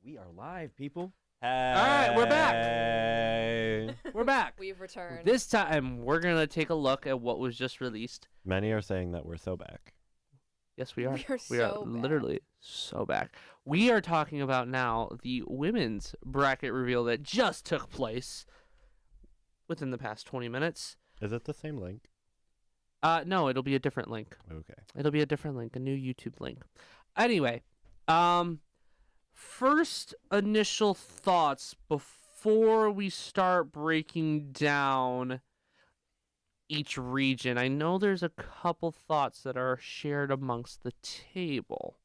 We are live, people. Hey. All right, we're back. We're back. We've returned. This time, we're going to take a look at what was just released. Many are saying that we're so back. Yes, we are. We are We are so back. literally so back. We are talking about now the women's bracket reveal that just took place within the past 20 minutes. Is it the same link? No, it'll be a different link. Okay. It'll be a different link, a new YouTube link. Anyway, first initial thoughts before we start breaking down each region. I know there's a couple thoughts that are shared amongst the table.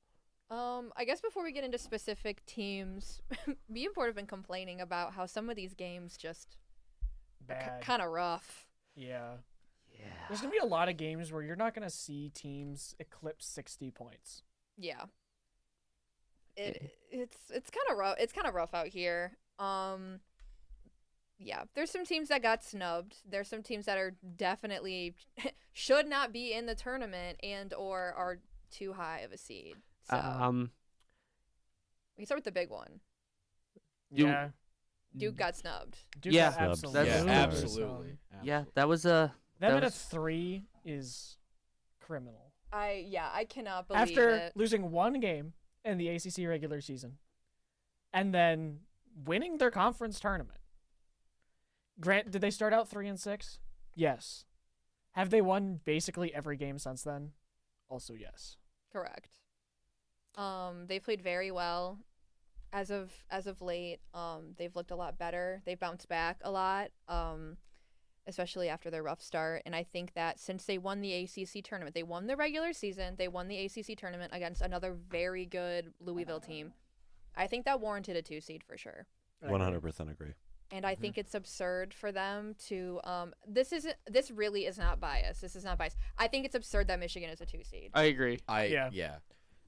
I guess before we get into specific teams, me and Port have been complaining about how some of these games just Bad. kind of rough. Yeah. Yeah. There's going to be a lot of games where you're not going to see teams eclipse 60 points. Yeah. It's kind of rough. It's kind of rough out here. Yeah, there's some teams that got snubbed. There's some teams that are definitely should not be in the tournament and or are too high of a seed. So we can start with the big one. Yeah. Duke got snubbed. Duke Yeah. got Snubs. absolutely. That's- Yeah, Absolutely. absolutely. Yeah, that was a... Them that at a was- 3 is criminal. I cannot believe After it. losing one game in the ACC regular season and then winning their conference tournament. Did they start out 3-6? Yes. Have they won basically every game since then? Also yes. Correct. They played very well as of late. They've looked a lot better. They bounced back a lot. Especially after their rough start. And I think that since they won the ACC tournament, they won the regular season, they won the ACC tournament against another very good Louisville team. I think that warranted a 2 seed for sure. 100% agree. And I think it's absurd for them to this really is not biased. This is not biased. I think it's absurd that Michigan is a 2 seed. I agree. Yeah.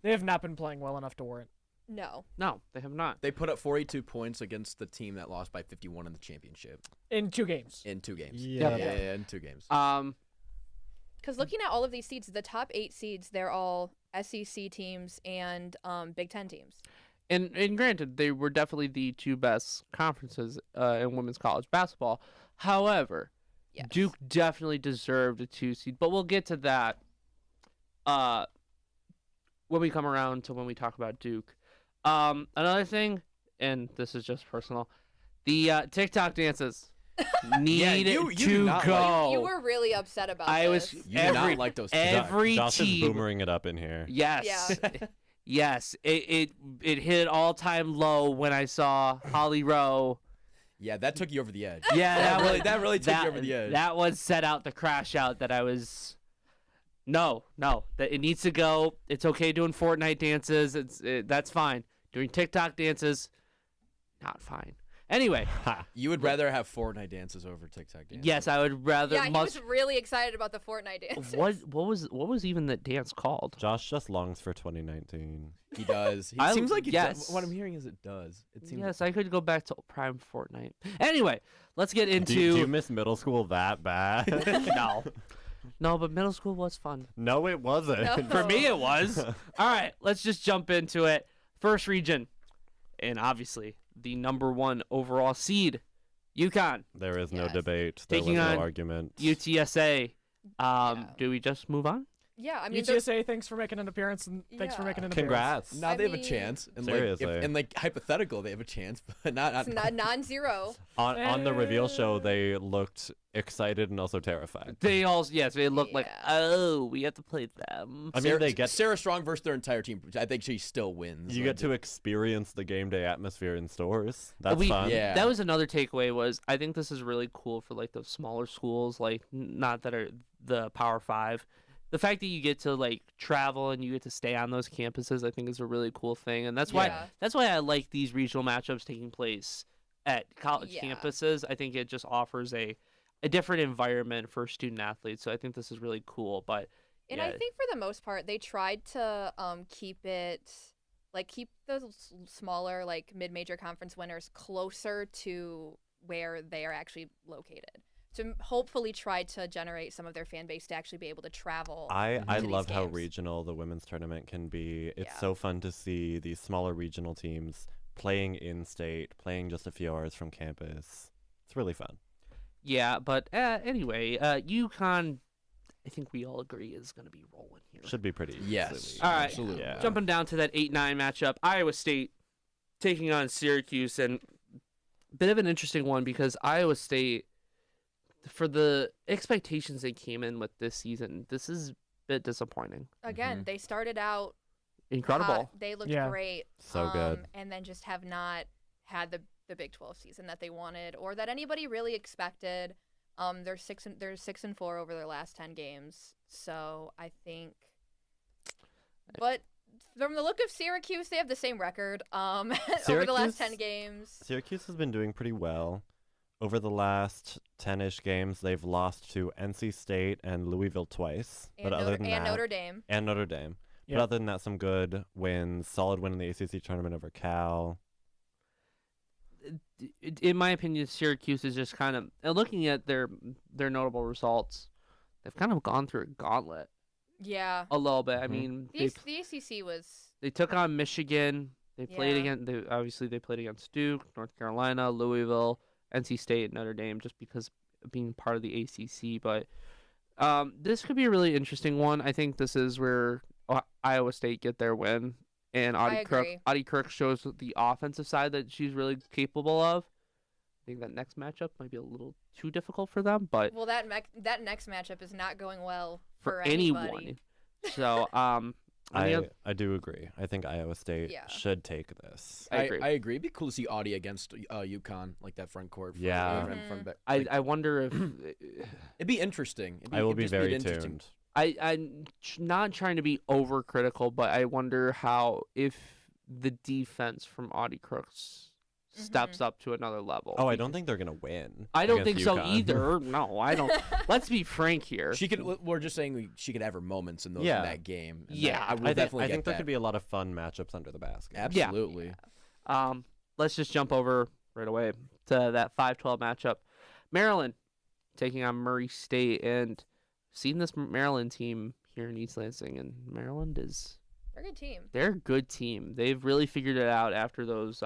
They have not been playing well enough to warrant. No. No, they have not. They put up 42 points against the team that lost by 51 in the championship In 2 games. in 2 games. Yeah. Yeah, in 2 games. Because looking at all of these seeds, the top 8 seeds, they're all SEC teams and Big Ten teams. And granted, they were definitely the 2 best conferences in women's college basketball. However, Yes. Duke definitely deserved a 2 seed, but we'll get to that when we come around to when we talk about Duke. Another thing, and this is just personal, the TikTok dances need you do to not go. You were really upset about I this. was You do not like those every Josh is team. boomering it up in here. Yes. Yeah. Yes. It hit an all-time low when I saw Holly Rowe. Yeah, that took you over the edge. Yeah, that really took you over the edge. That one set out the crash out that I was. No, that it needs to go. It's okay doing Fortnite dances. That's fine. Doing TikTok dances, not fine. Anyway, You would rather have Fortnite dances over TikTok dances. yes, I would rather. Yeah, he was really excited about the Fortnite dances. What was even that dance called? Josh just longs for 2019. He does. He I- seems like he yes. does. What I'm hearing is it does. It seems Yes, I could go back to Prime Fortnite. Anyway, let's get into. Do you miss middle school that bad? No, but middle school was fun. No, it wasn't. No. For me, it was. All right, let's just jump into it. First region, and obviously the number 1 overall seed, UConn, There is no Yes. debate. There Taking was on no argument. UTSA. Yeah. Do we just move on? Yeah, I mean, they're- UTSA, thanks for making an appearance, and thanks for Yeah. making an Congrats. Now I they have a mean- chance. And Seriously. Like, and like hypothetical, they have a chance, but not. it's not non-zero. On the reveal show, they looked excited and also terrified. They look like, Yeah. oh, we have to play them. I mean, they get Sarah Strong versus their entire team. I think she still wins. you Like, get to experience the game day atmosphere in stores. That's fun. Yeah. That was another takeaway. Was I think this is really cool for like the smaller schools, like not that are the Power 5. The fact that you get to like travel and you get to stay on those campuses, I think, is a really cool thing, and that's Yeah. why I like these regional matchups taking place at college Yeah. campuses. I think it just offers a different environment for student athletes. So I think this is really cool. But And yeah, I think for the most part, they tried to keep those smaller, like mid-major conference winners closer to where they are actually located. To hopefully try to generate some of their fan base to actually be able to travel. I to these love how games. regional the women's tournament can be. It's Yeah. so fun to see these smaller regional teams playing in-state, playing just a few hours from campus. It's really fun. Yeah, but anyway, UConn, I think we all agree, is going to be rolling here. Should be pretty Yes. easily. All right. Absolutely. Yeah. Jumping down to that 8-9 matchup, Iowa State taking on Syracuse, and a bit of an interesting one because Iowa State, for the expectations they came in with this season, this is a bit disappointing. Again, they started out Incredible. hot. They looked Yeah. great. So good. And then just have not had the Big 12 season that they wanted or that anybody really expected. They're 6-4 over their last 10 games. So I think, but from the look of Syracuse, they have the same record. Over the last 10 games. Syracuse has been doing pretty well. Over the last 10-ish games, they've lost to NC State and Louisville twice. And, But other than that, Notre Dame. and Notre Dame. Yeah. But other than that, some good wins. Solid win in the ACC tournament over Cal. In my opinion, Syracuse is just kind of looking at their notable results. They've kind of gone through a gauntlet Yeah. a little bit. I Mhm. mean, The ACC was. they took on Michigan. They played Yeah. against. They played against Duke, North Carolina, Louisville, NC State, Notre Dame, just because of being part of the ACC. But this could be a really interesting one. I think this is where Iowa State get their win, and I agree. Audie Kirk shows the offensive side that she's really capable of. I think that next matchup might be a little too difficult for them, but Well, that next matchup is not going well for anybody. anyone. So, I do agree. I think Iowa State Yeah. should take this. I agree. I agree. It'd be cool to see Audie against UConn, like that front court. Yeah. Front back. I wonder if It'd be interesting. I will it'd be just very an interesting- tuned. I'm not trying to be overcritical, but I wonder how if the defense from Audie Crooks steps up to another level. Oh, I don't think they're going to win. I don't think against so UConn. either. No, I don't. Let's be frank here. She could. We're just saying she could have her moments in Yeah. in that game. and Yeah. that- I I, will I think, definitely I get think there that. could be a lot of fun matchups under the basket. Absolutely. Let's just jump over right away to that 5-12 matchup. Maryland taking on Murray State, and seeing this Maryland team here in East Lansing, and Maryland They're a good team. they're a good team. They've really figured it out after those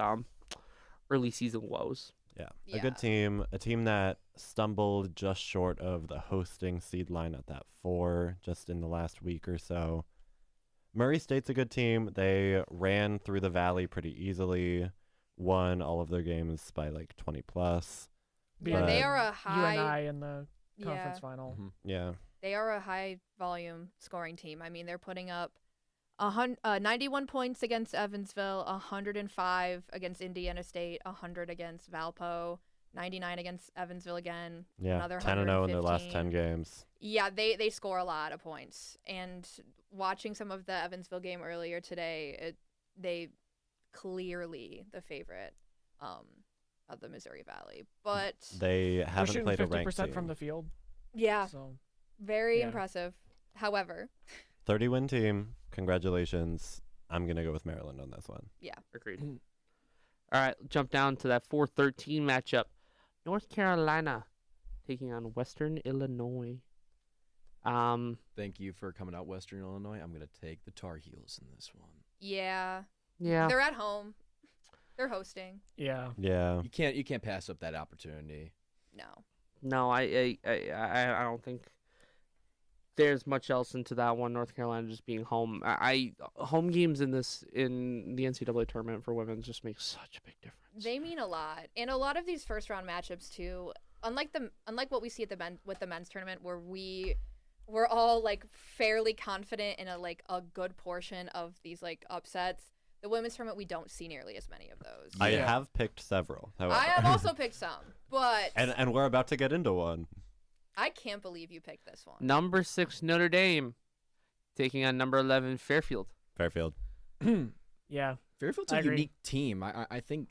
early season woes. Yeah. Yeah. A good team. A team that stumbled just short of the hosting seed line at that 4 just in the last week or so. Murray State's a good team. They ran through the valley pretty easily, won all of their games by like 20 plus. Yeah, they But- are a high. UNI in the Yeah, conference final. Mhm. Yeah. they are a high volume scoring team. I mean, they're putting up 91 points against Evansville, 105 against Indiana State, 100 against Valpo, 99 against Evansville again. Yeah. Another 10-0 in their last 10 115. games. Yeah, they score a lot of points. And watching some of the Evansville game earlier today, they clearly the favorite of the Missouri Valley. But They They're haven't shooting played a ranked 50% team. from the field. yeah, So very yeah. impressive. However, 30-win team. Congratulations. I'm going to go with Maryland on this one. Agreed. All right, jump down to that 4-13 matchup. North Carolina taking on Western Illinois. Thank you for coming out, Western Illinois. I'm gonna take the Tar Heels in this one. yeah, Yeah. they're at home. They're hosting. yeah, Yeah. You can't pass up that opportunity. No. No, I don't think there's much else into that one. North Carolina just being home. Home games in the NCAA tournament for women just make such a big difference. They mean a lot. And a lot of these first round matchups too, unlike what we see at with the men's tournament where we're all like fairly confident in a good portion of these like upsets. The women's tournament we don't see nearly as many of those. I Yeah. have picked several. However. I have also picked some, but and we're about to get into one. I can't believe you picked this one. Number 6 Notre Dame taking on number 11 Fairfield. Fairfield. yeah. Fairfield's I a agree. unique team. I think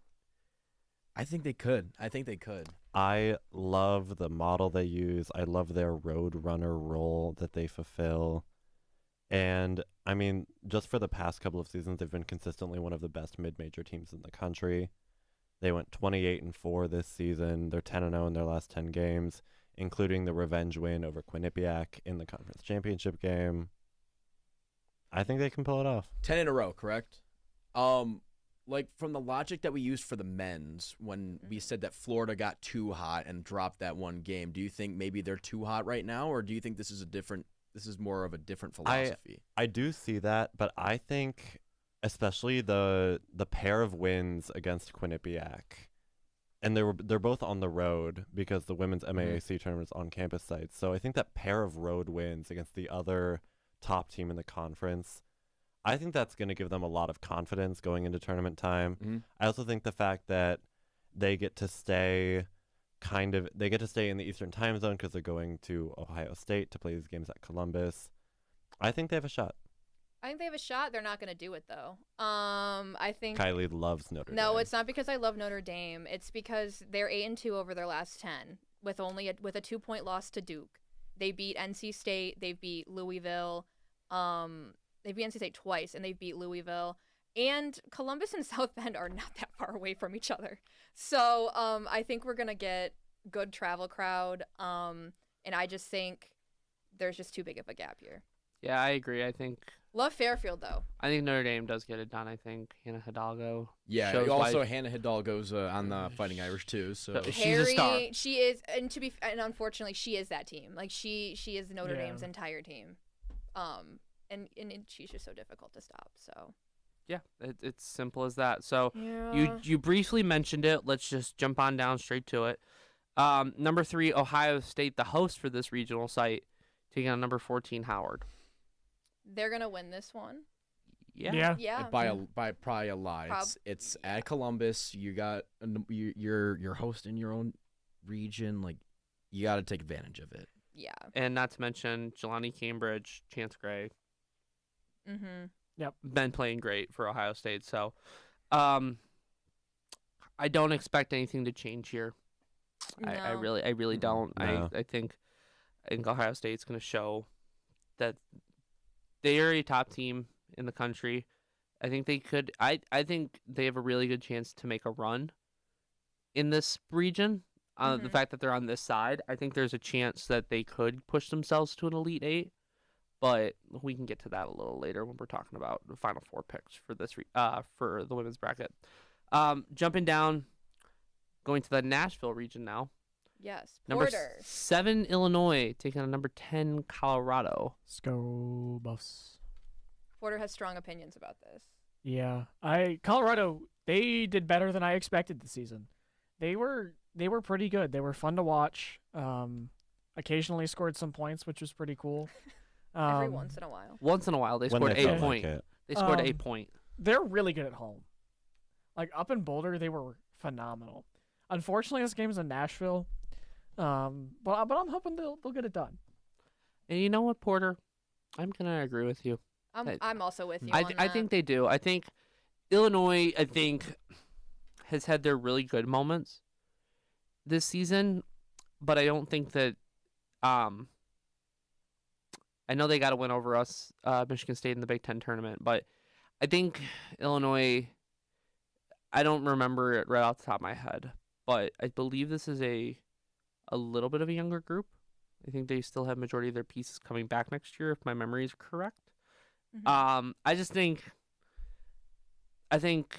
they could. I think they could. I love the model they use. I love their road runner role that they fulfill. And I mean, just for the past couple of seasons, they've been consistently one of the best mid-major teams in the country. They went 28-4 this season. They're 10-0 in their last 10 games, including the revenge win over Quinnipiac in the conference championship game. I think they can pull it off. 10 in a row, correct? like from the logic that we used for the men's when we said that Florida got too hot and dropped that one game, do you think maybe they're too hot right now, or do you think this is more of a different philosophy? I do see that, but I think especially the pair of wins against Quinnipiac, and they're both on the road because the women's MAAC tournament's on campus sites. So I think that pair of road wins against the other top team in the conference, I think that's going to give them a lot of confidence going into tournament time. I also think the fact that they get to stay in the Eastern time zone because they're going to Ohio State to play these games at Columbus. I think they have a shot. I think they have a shot. They're not going to do it, though. I think Kylie loves Notre Dame. No, it's not because I love Notre Dame. It's because they're 8-2 over their last 10 with only with a 2-point loss to Duke. They beat NC State. They beat Louisville. They beat NC State twice, and they beat Louisville. And Columbus and South Bend are not that far away from each other. So I think we're going to get good travel crowd. And I just think there's just too big of a gap here. Yeah, I agree. I think Love Fairfield, though. I think Notre Dame does get it done. I think Hannah Hidalgo. Yeah, shows also why- Hannah Hidalgo's on the Fighting Irish too. So She's Harry, a star. she is, and unfortunately, she is that team. Like she is Notre Yeah. Dame's entire team. And she's just so difficult to stop. So Yeah, it's simple as that. So yeah. you briefly mentioned it. Let's just jump on down straight to it. Number 3, Ohio State, the host for this regional site, taking on number 14, Howard. They're gonna win this one. Yeah. Yeah. by probably a lot. It's at Columbus. You got you're hosting your own region. Like you got to take advantage of it. Yeah. And not to mention Jelani Cambridge, Chance Gray, Mm-hmm. been playing great for Ohio State. So, I don't expect anything to change here. I No. really don't. No. I think Ohio State's going to show that they are a top team in the country. I think they could. I think they have a really good chance to make a run in this region. The Mhm. fact that they're on this side, I think there's a chance that they could push themselves to an Elite Eight. But we can get to that a little later when we're talking about the Final Four picks for this for the women's bracket. Jumping down, going to the Nashville region now. Yes. Number Porter. 7 Illinois taking on number 10 Colorado. Let's go Buffs. Porter has strong opinions about this. Yeah, Colorado, they did better than I expected this season. They were pretty good. They were fun to watch. Occasionally scored some points, which was pretty cool. Every once in a while. Once in a while, they When scored they 8 felt point. like it. They scored Um, 8 point. They're really good at home. Like up in Boulder, they were phenomenal. Unfortunately, this game is in Nashville. But I'm hoping they'll get it done. And you know what, Porter? I'm gonna agree with you. I'm also with you. I on I that. think they do. I think Illinois, has had their really good moments this season, but I don't think that. I know they got to win over us, Michigan State in the Big Ten tournament, but I think Illinois. I don't remember it right off the top of my head, but I believe this is a little bit of a younger group. I think they still have majority of their pieces coming back next year, if my memory is correct. Mhm. I just think. I think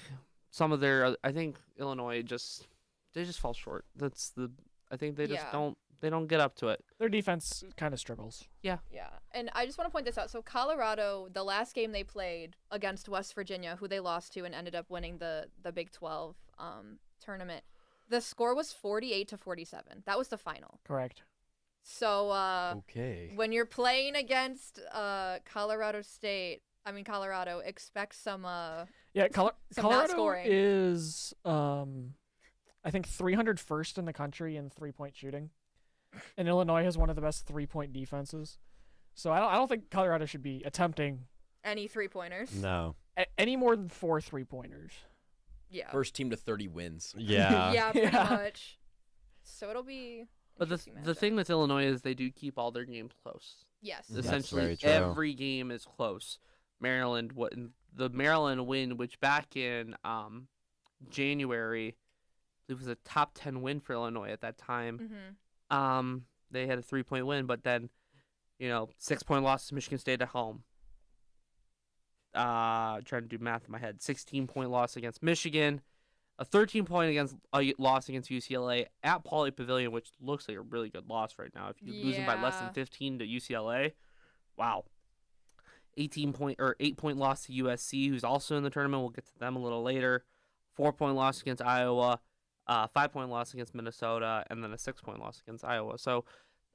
some of their. I think Illinois they just fall short. I think they just Yeah. don't get up to it. Their defense kind of struggles. Yeah. And I just want to point this out. So Colorado, the last game they played against West Virginia, who they lost to and ended up winning the Big 12 tournament, the score was 48-47. That was the final. Correct. So Okay. when you're playing against Colorado, expect some Yeah, some not Colorado scoring. is I think 301st in the country in 3-point shooting, and Illinois has one of the best 3-point defenses. So I don't think Colorado should be attempting any 3-pointers. No. any more than 4 3-pointers. Yeah. First team to 30 wins. Yeah. Yeah, pretty Yeah. much. So it'll be. But the interesting thing matchup. with Illinois is they do keep all their games close. Yes. That's Essentially, very true. every game is close. The Maryland win, which back in January, I believe was a top 10 win for Illinois at that time. Mm-hmm. They had a 3-point win, but then, 6-point loss to Michigan State at home. trying to do math in my head. 16-point loss against Michigan, a 13-point loss against UCLA at Pauley Pavilion, which looks like a really good loss right now. If you're losing by less than Yeah. 15 to UCLA, wow. 8-point loss to USC, who's also in the tournament. We'll get to them a little later. 4-point loss against Iowa, 5-point loss against Minnesota, and then a 6-point loss against Iowa. So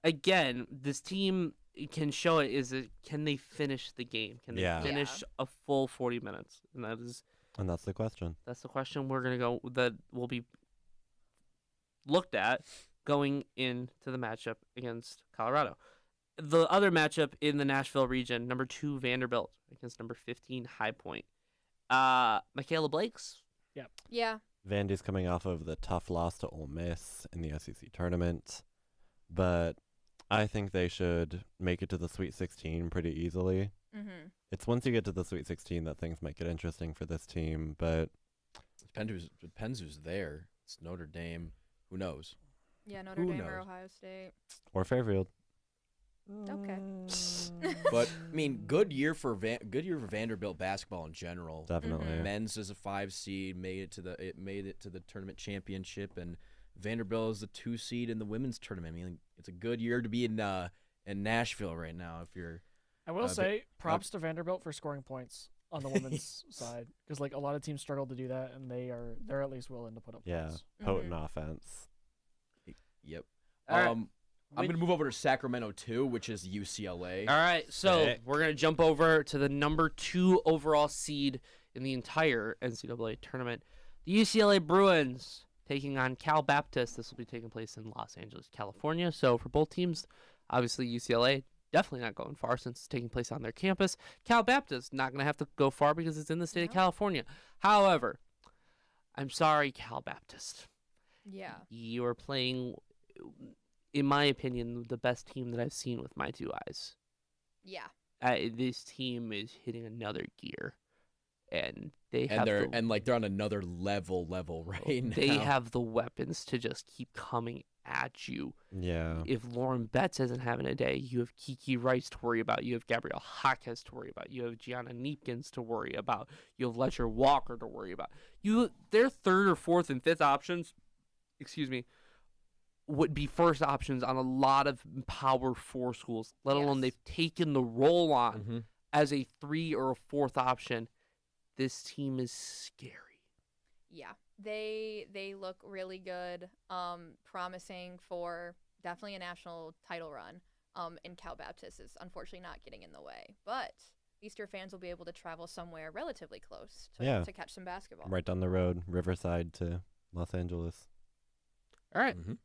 again, this team can show can they finish the game? Can they Yeah. finish a full 40 minutes? And And that's the question. that's the question that will be looked at going into the matchup against Colorado. The other matchup in the Nashville region, number 2 Vanderbilt against number 15 High Point. Michaela Blake's. Yeah. Vandy's coming off of the tough loss to Ole Miss in the SEC tournament, but I think they should make it to the Sweet 16 pretty easily. Mm-hmm. It's once you get to the Sweet 16 that things might get interesting for this team, but Depends who's there. It's Notre Dame. Who knows? Yeah, Notre Who Dame or knows? Ohio State. or Fairfield. Okay. But I mean, good year for Vanderbilt basketball in general. Definitely. Mhm. Men's is a 5 seed, made it to the tournament championship, and Vanderbilt is the 2 seed in the women's tournament. I mean, it's a good year to be in Nashville right now. If you're I will bit- say props to Vanderbilt for scoring points on the women's side, because like a lot of teams struggle to do that, and they're at least willing to put up Yeah, points. potent offense. yep. All right. I'm gonna move over to Sacramento too, which is UCLA. All right, so Okay. we're going to jump over to the number 2 overall seed in the entire NCAA tournament. The UCLA Bruins taking on Cal Baptist. This will be taking place in Los Angeles, California. So for both teams, obviously UCLA definitely not going far since it's taking place on their campus. Cal Baptist not going to have to go far because it's in the state of No. California. However, I'm sorry, Cal Baptist. Yeah. You are playing, in my opinion, the best team that I've seen with my 2 eyes. Yeah. This team is hitting another gear, and they have they're the, they're on another level right now. they have the weapons to just keep coming at you. Yeah. If Lauren Betts isn't having a day, you have Kiki Rice to worry about. You have Gabrielle Jaquez to worry about. You have Gianna Neepkins to worry about. You have Letcher Walker to worry about. Their 3rd or 4th and 5th options, would be first options on a lot of Power 4 schools, let alone Yes. they've taken the role on Mhm. as a 3 or a 4th option. This team is scary. Yeah. They look really good. Promising for definitely a national title run. And Cal Baptist is unfortunately not getting in the way. But Easter fans will be able to travel somewhere relatively close to catch some basketball. Right down the road, Riverside to Los Angeles. All right, Mhm.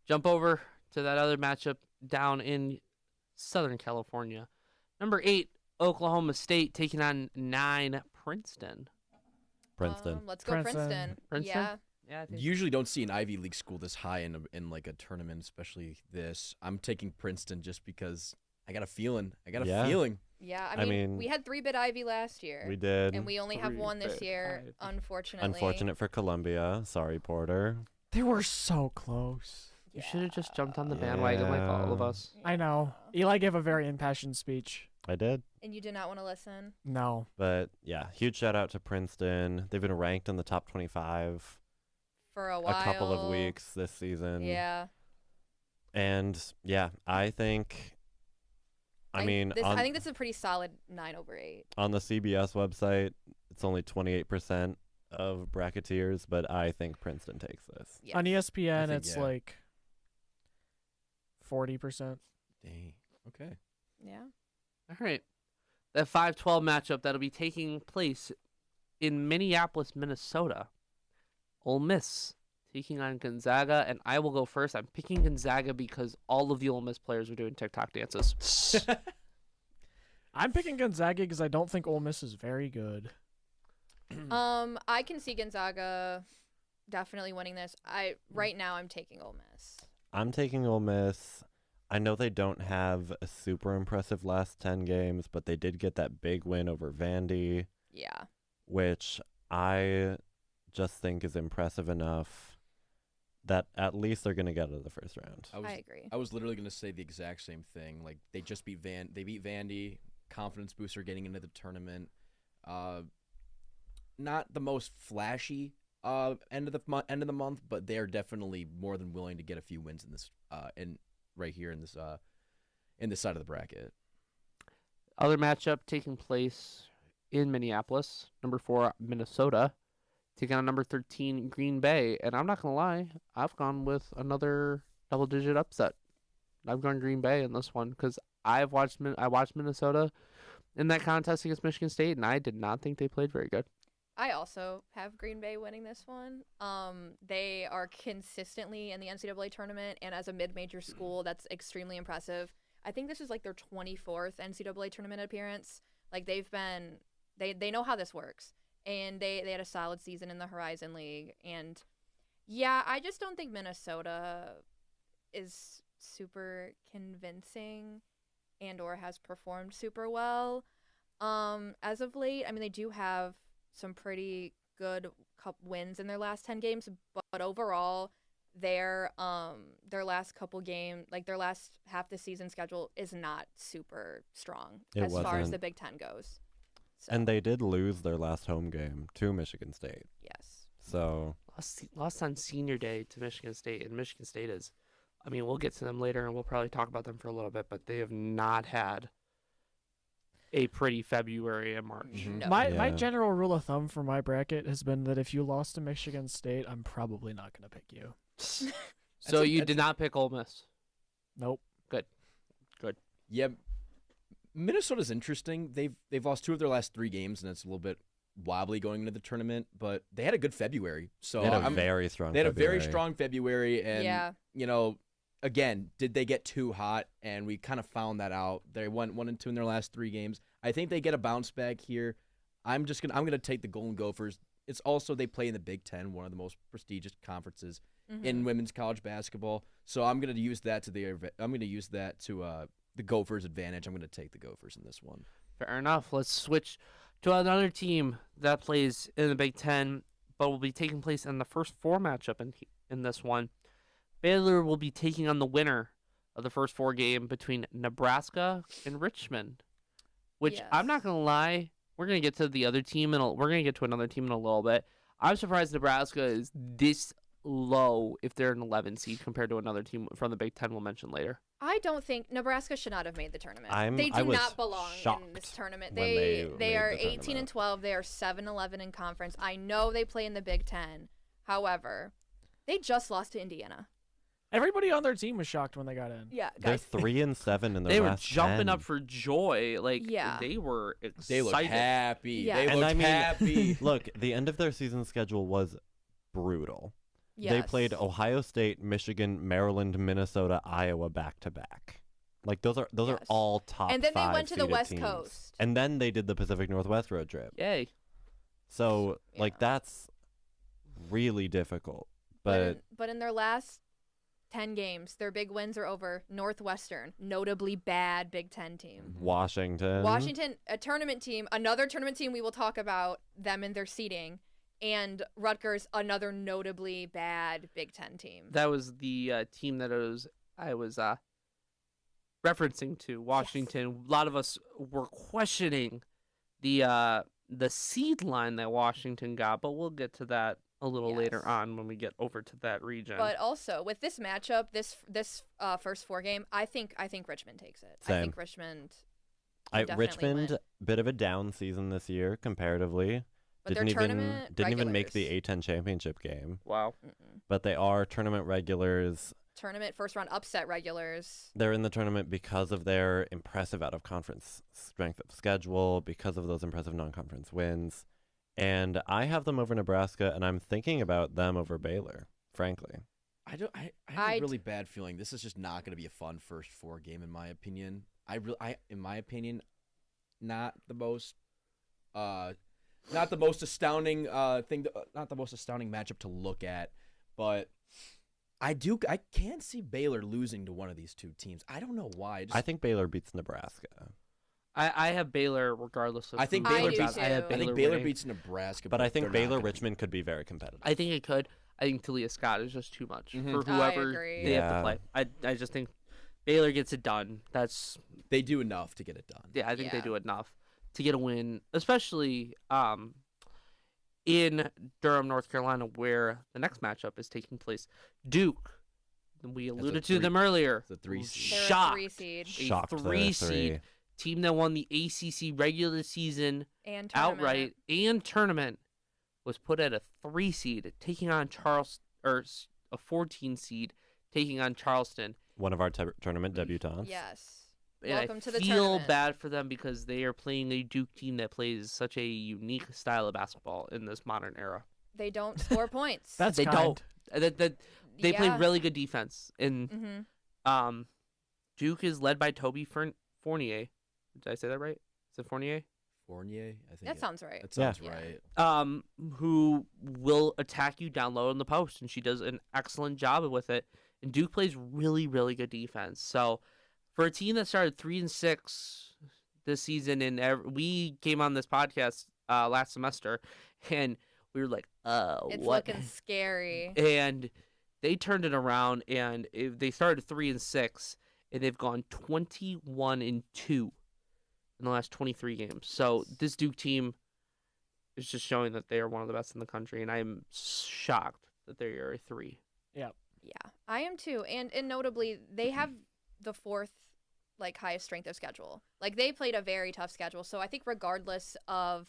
jump over to that other matchup down in Southern California. Number 8, Oklahoma State taking on 9, Princeton. Princeton. Let's go Princeton. Princeton? Yeah. Yeah, I You usually don't see an Ivy League school this high in like a tournament, especially this. I'm taking Princeton just because I got a feeling. Yeah. Yeah. I mean, we had 3-bid Ivy last year. We did. And we only have one this 3-bid year, Ivy. unfortunately. Unfortunate for Columbia. Sorry, Porter. They were so close. You should have just jumped on the bandwagon like all of Yeah. us. I know. Eli gave a very impassioned speech. I did. And you did not want to listen. No. But yeah, huge shout out to Princeton. They've been ranked in the top 25 For a while. a couple of weeks this season. Yeah. And yeah, I think I mean I think this is a pretty solid 9/8. on the CBS website, it's only 28% of bracketeers, but I think Princeton takes this. Yeah. On ESPN, think, it's yeah. like 40%. Dang. Okay. Yeah. All right. That 5-12 matchup that'll be taking place in Minneapolis, Minnesota. Ole Miss taking on Gonzaga, and I will go first. I'm picking Gonzaga because all of the Ole Miss players are doing TikTok dances. I'm picking Gonzaga because I don't think Ole Miss is very good. I can see Gonzaga definitely winning this. Right now I'm taking Ole Miss. I'm taking Ole Miss. I know they don't have a super impressive last 10 games, but they did get that big win over Vandy, Yeah. which I just think is impressive enough that at least they're going to get out of the first round. I agree. I was literally going to say the exact same thing. Like they just beat Vandy, confidence booster getting into the tournament. Not the most flashy end of the month, but they're definitely more than willing to get a few wins in this right here in this side of the bracket. Other matchup taking place in Minneapolis. Number 4, Minnesota, taking on number 13, Green Bay. And I'm not going to lie, I've gone with another double-digit upset. I've gone Green Bay in this one because I watched Minnesota in that contest against Michigan State, and I did not think they played very good. I also have Green Bay winning this one. They are consistently in the NCAA tournament, and as a mid-major school, that's extremely impressive. I think this is like their 24th NCAA tournament appearance. Like they know how this works, and they had a solid season in the Horizon League. And yeah, I just don't think Minnesota is super convincing and or has performed super well as of late. I mean, they do have some pretty good cup wins in their last 10 games, but overall their last couple games, like their last half the season schedule is not super strong as far as the Big Ten goes. So. And they did lose their last home game to Michigan State. Yes. So lost on senior day to Michigan State, and Michigan State is, I mean, we'll get to them later and we'll probably talk about them for a little bit, but they have not had a pretty February and March. No. My general rule of thumb for my bracket has been that if you lost to Michigan State, I'm probably not going to pick you. So you did not pick Ole Miss? Nope. Good. Yeah, Minnesota's interesting. They've lost 2 of their last 3 games, and it's a little bit wobbly going into the tournament. But they had a good February, so they had a very strong. They had a very strong February, and yeah. Again, did they get too hot? And we kind of found that out. They went 1-2 in their last 3 games. I think they get a bounce back here. I'm gonna take the Golden Gophers. It's also they play in the Big Ten, one of the most prestigious conferences in women's college basketball. So I'm gonna use that to the Gophers' advantage. I'm gonna take the Gophers in this one. Fair enough. Let's switch to another team that plays in the Big Ten, but will be taking place in the first 4 matchup in this one. Baylor will be taking on the winner of the first 4 game between Nebraska and Richmond, which Yes. I'm not going to lie, we're going to get to the other team, and we're going to get to another team in a little bit. I'm surprised Nebraska is this low if they're an 11 seed compared to another team from the Big Ten we'll mention later. I don't think Nebraska should not have made the tournament. They I do was not belong in this shocked tournament. when They they are made the 18 and tournament. 12. They are 7-11 in conference. I know they play in the Big Ten. However, they just lost to Indiana. Everybody on their team was shocked when they got in. Yeah, They're guys. 3-7 in their They were last jumping 10. up for joy. Like, Yeah. they were excited. They look happy. Yeah. They And look I mean, happy. Look, the end of their season schedule was brutal. Yes. They played Ohio State, Michigan, Maryland, Minnesota, Iowa back to back. Like those are Yes. all top. And then they 5 went to the seeded West teams. Coast. And then they did the Pacific Northwest road trip. Yay. So like Yeah. that's really difficult. But But in their last 10 games, their big wins are over Northwestern, notably bad Big Ten team. Washington. Washington, a tournament team, another tournament team we will talk about them in their seeding, and Rutgers, another notably bad Big Ten team. That was the team that I was referencing to, Washington. A lot of us were questioning the seed line that Washington got, but we'll get to that a little later Yes. on when we get over to that region. But also with this matchup, this first 4 game, I think Richmond takes it. I Same. think Richmond. can definitely Richmond, win. bit of a down season this year comparatively. But they're tournament didn't even make regulars. the A10 championship game. wow. But they are tournament regulars. Tournament first round upset regulars. They're in the tournament because of their impressive out of conference strength of schedule, because of those impressive non-conference wins. And I have them over Nebraska, and I'm thinking about them over Baylor, frankly. I have I a really bad feeling this is just not going to be a fun first 4 game in my opinion. In my opinion, not the most astounding not the most astounding matchup to look at, but I can see Baylor losing to one of these 2 teams. I don't know why. I think Baylor beats Nebraska. I have Baylor regardless of I think who Baylor they beats- got. I have I Baylor think Baylor winning. beats Nebraska, But I they're think not Baylor gonna- Richmond could be very competitive. I think it could. I think Talia Scott is just too much Mhm. for whoever agree. they have Yeah. to play. I just think Baylor gets it done. They do enough to get it done. I think they Yeah. do enough to get a win, especially in Durham, North Carolina, where the next matchup is taking place. Duke, we alluded to them earlier. It's a 3 seed. They're a Shocked. 3 seed Shocked A they're 3 a seed team that won the ACC regular season and tournament. outright and tournament was put at a 3 seed, taking on a 14 seed, taking on Charleston. One of our tournament debutants. Yes. And Welcome I to the feel tournament. bad for them because they are playing a Duke team that plays such a unique style of basketball in this modern era. They don't score points. That's They kind. don't. They play Yeah. really good defense. And Mm-hmm. Duke is led by Toby Fournier. Did I say that right? Is it Fournier? Fournier, I think. That sounds right. That sounds Yeah. right. Who will attack you down low in the post, and she does an excellent job with it. And Duke plays really, really good defense. So for a team that started 3-6 this season, and we came on this podcast last semester, and we were like, It's what? looking scary. And they turned it around, and they started 3-6, and they've gone 21-2 in the last 23 games. So this Duke team is just showing that they are one of the best in the country, and I'm shocked that they are a 3. Yeah, I am too. And notably, they have the 4th highest strength of schedule. Like, they played a very tough schedule. So I think regardless of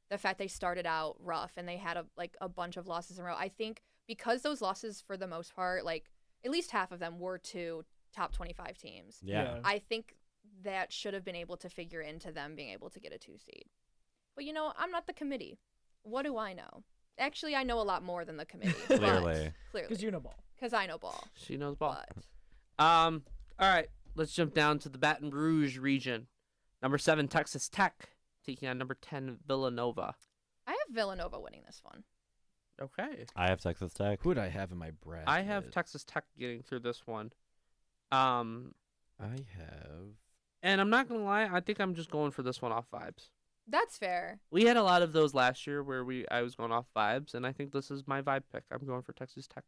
the fact they started out rough and they had a bunch of losses in a row, I think because those losses for the most part, at least half of them were to top 25 teams. Yeah. I think that should have been able to figure into them being able to get a 2 seed. But I'm not the committee. What do I know? Actually, I know a lot more than the committee. Clearly. Because you know ball. Because I know ball. She knows ball. But All right, let's jump down to the Baton Rouge region. Number 7, Texas Tech, taking on number 10, Villanova. I have Villanova winning this one. Okay. I have Texas Tech. Who would I have in my bracket? I have Texas Tech getting through this one. I have. And I'm not going to lie, I think I'm just going for this one off vibes. That's fair. We had a lot of those last year where I was going off vibes, and I think this is my vibe pick. I'm going for Texas Tech.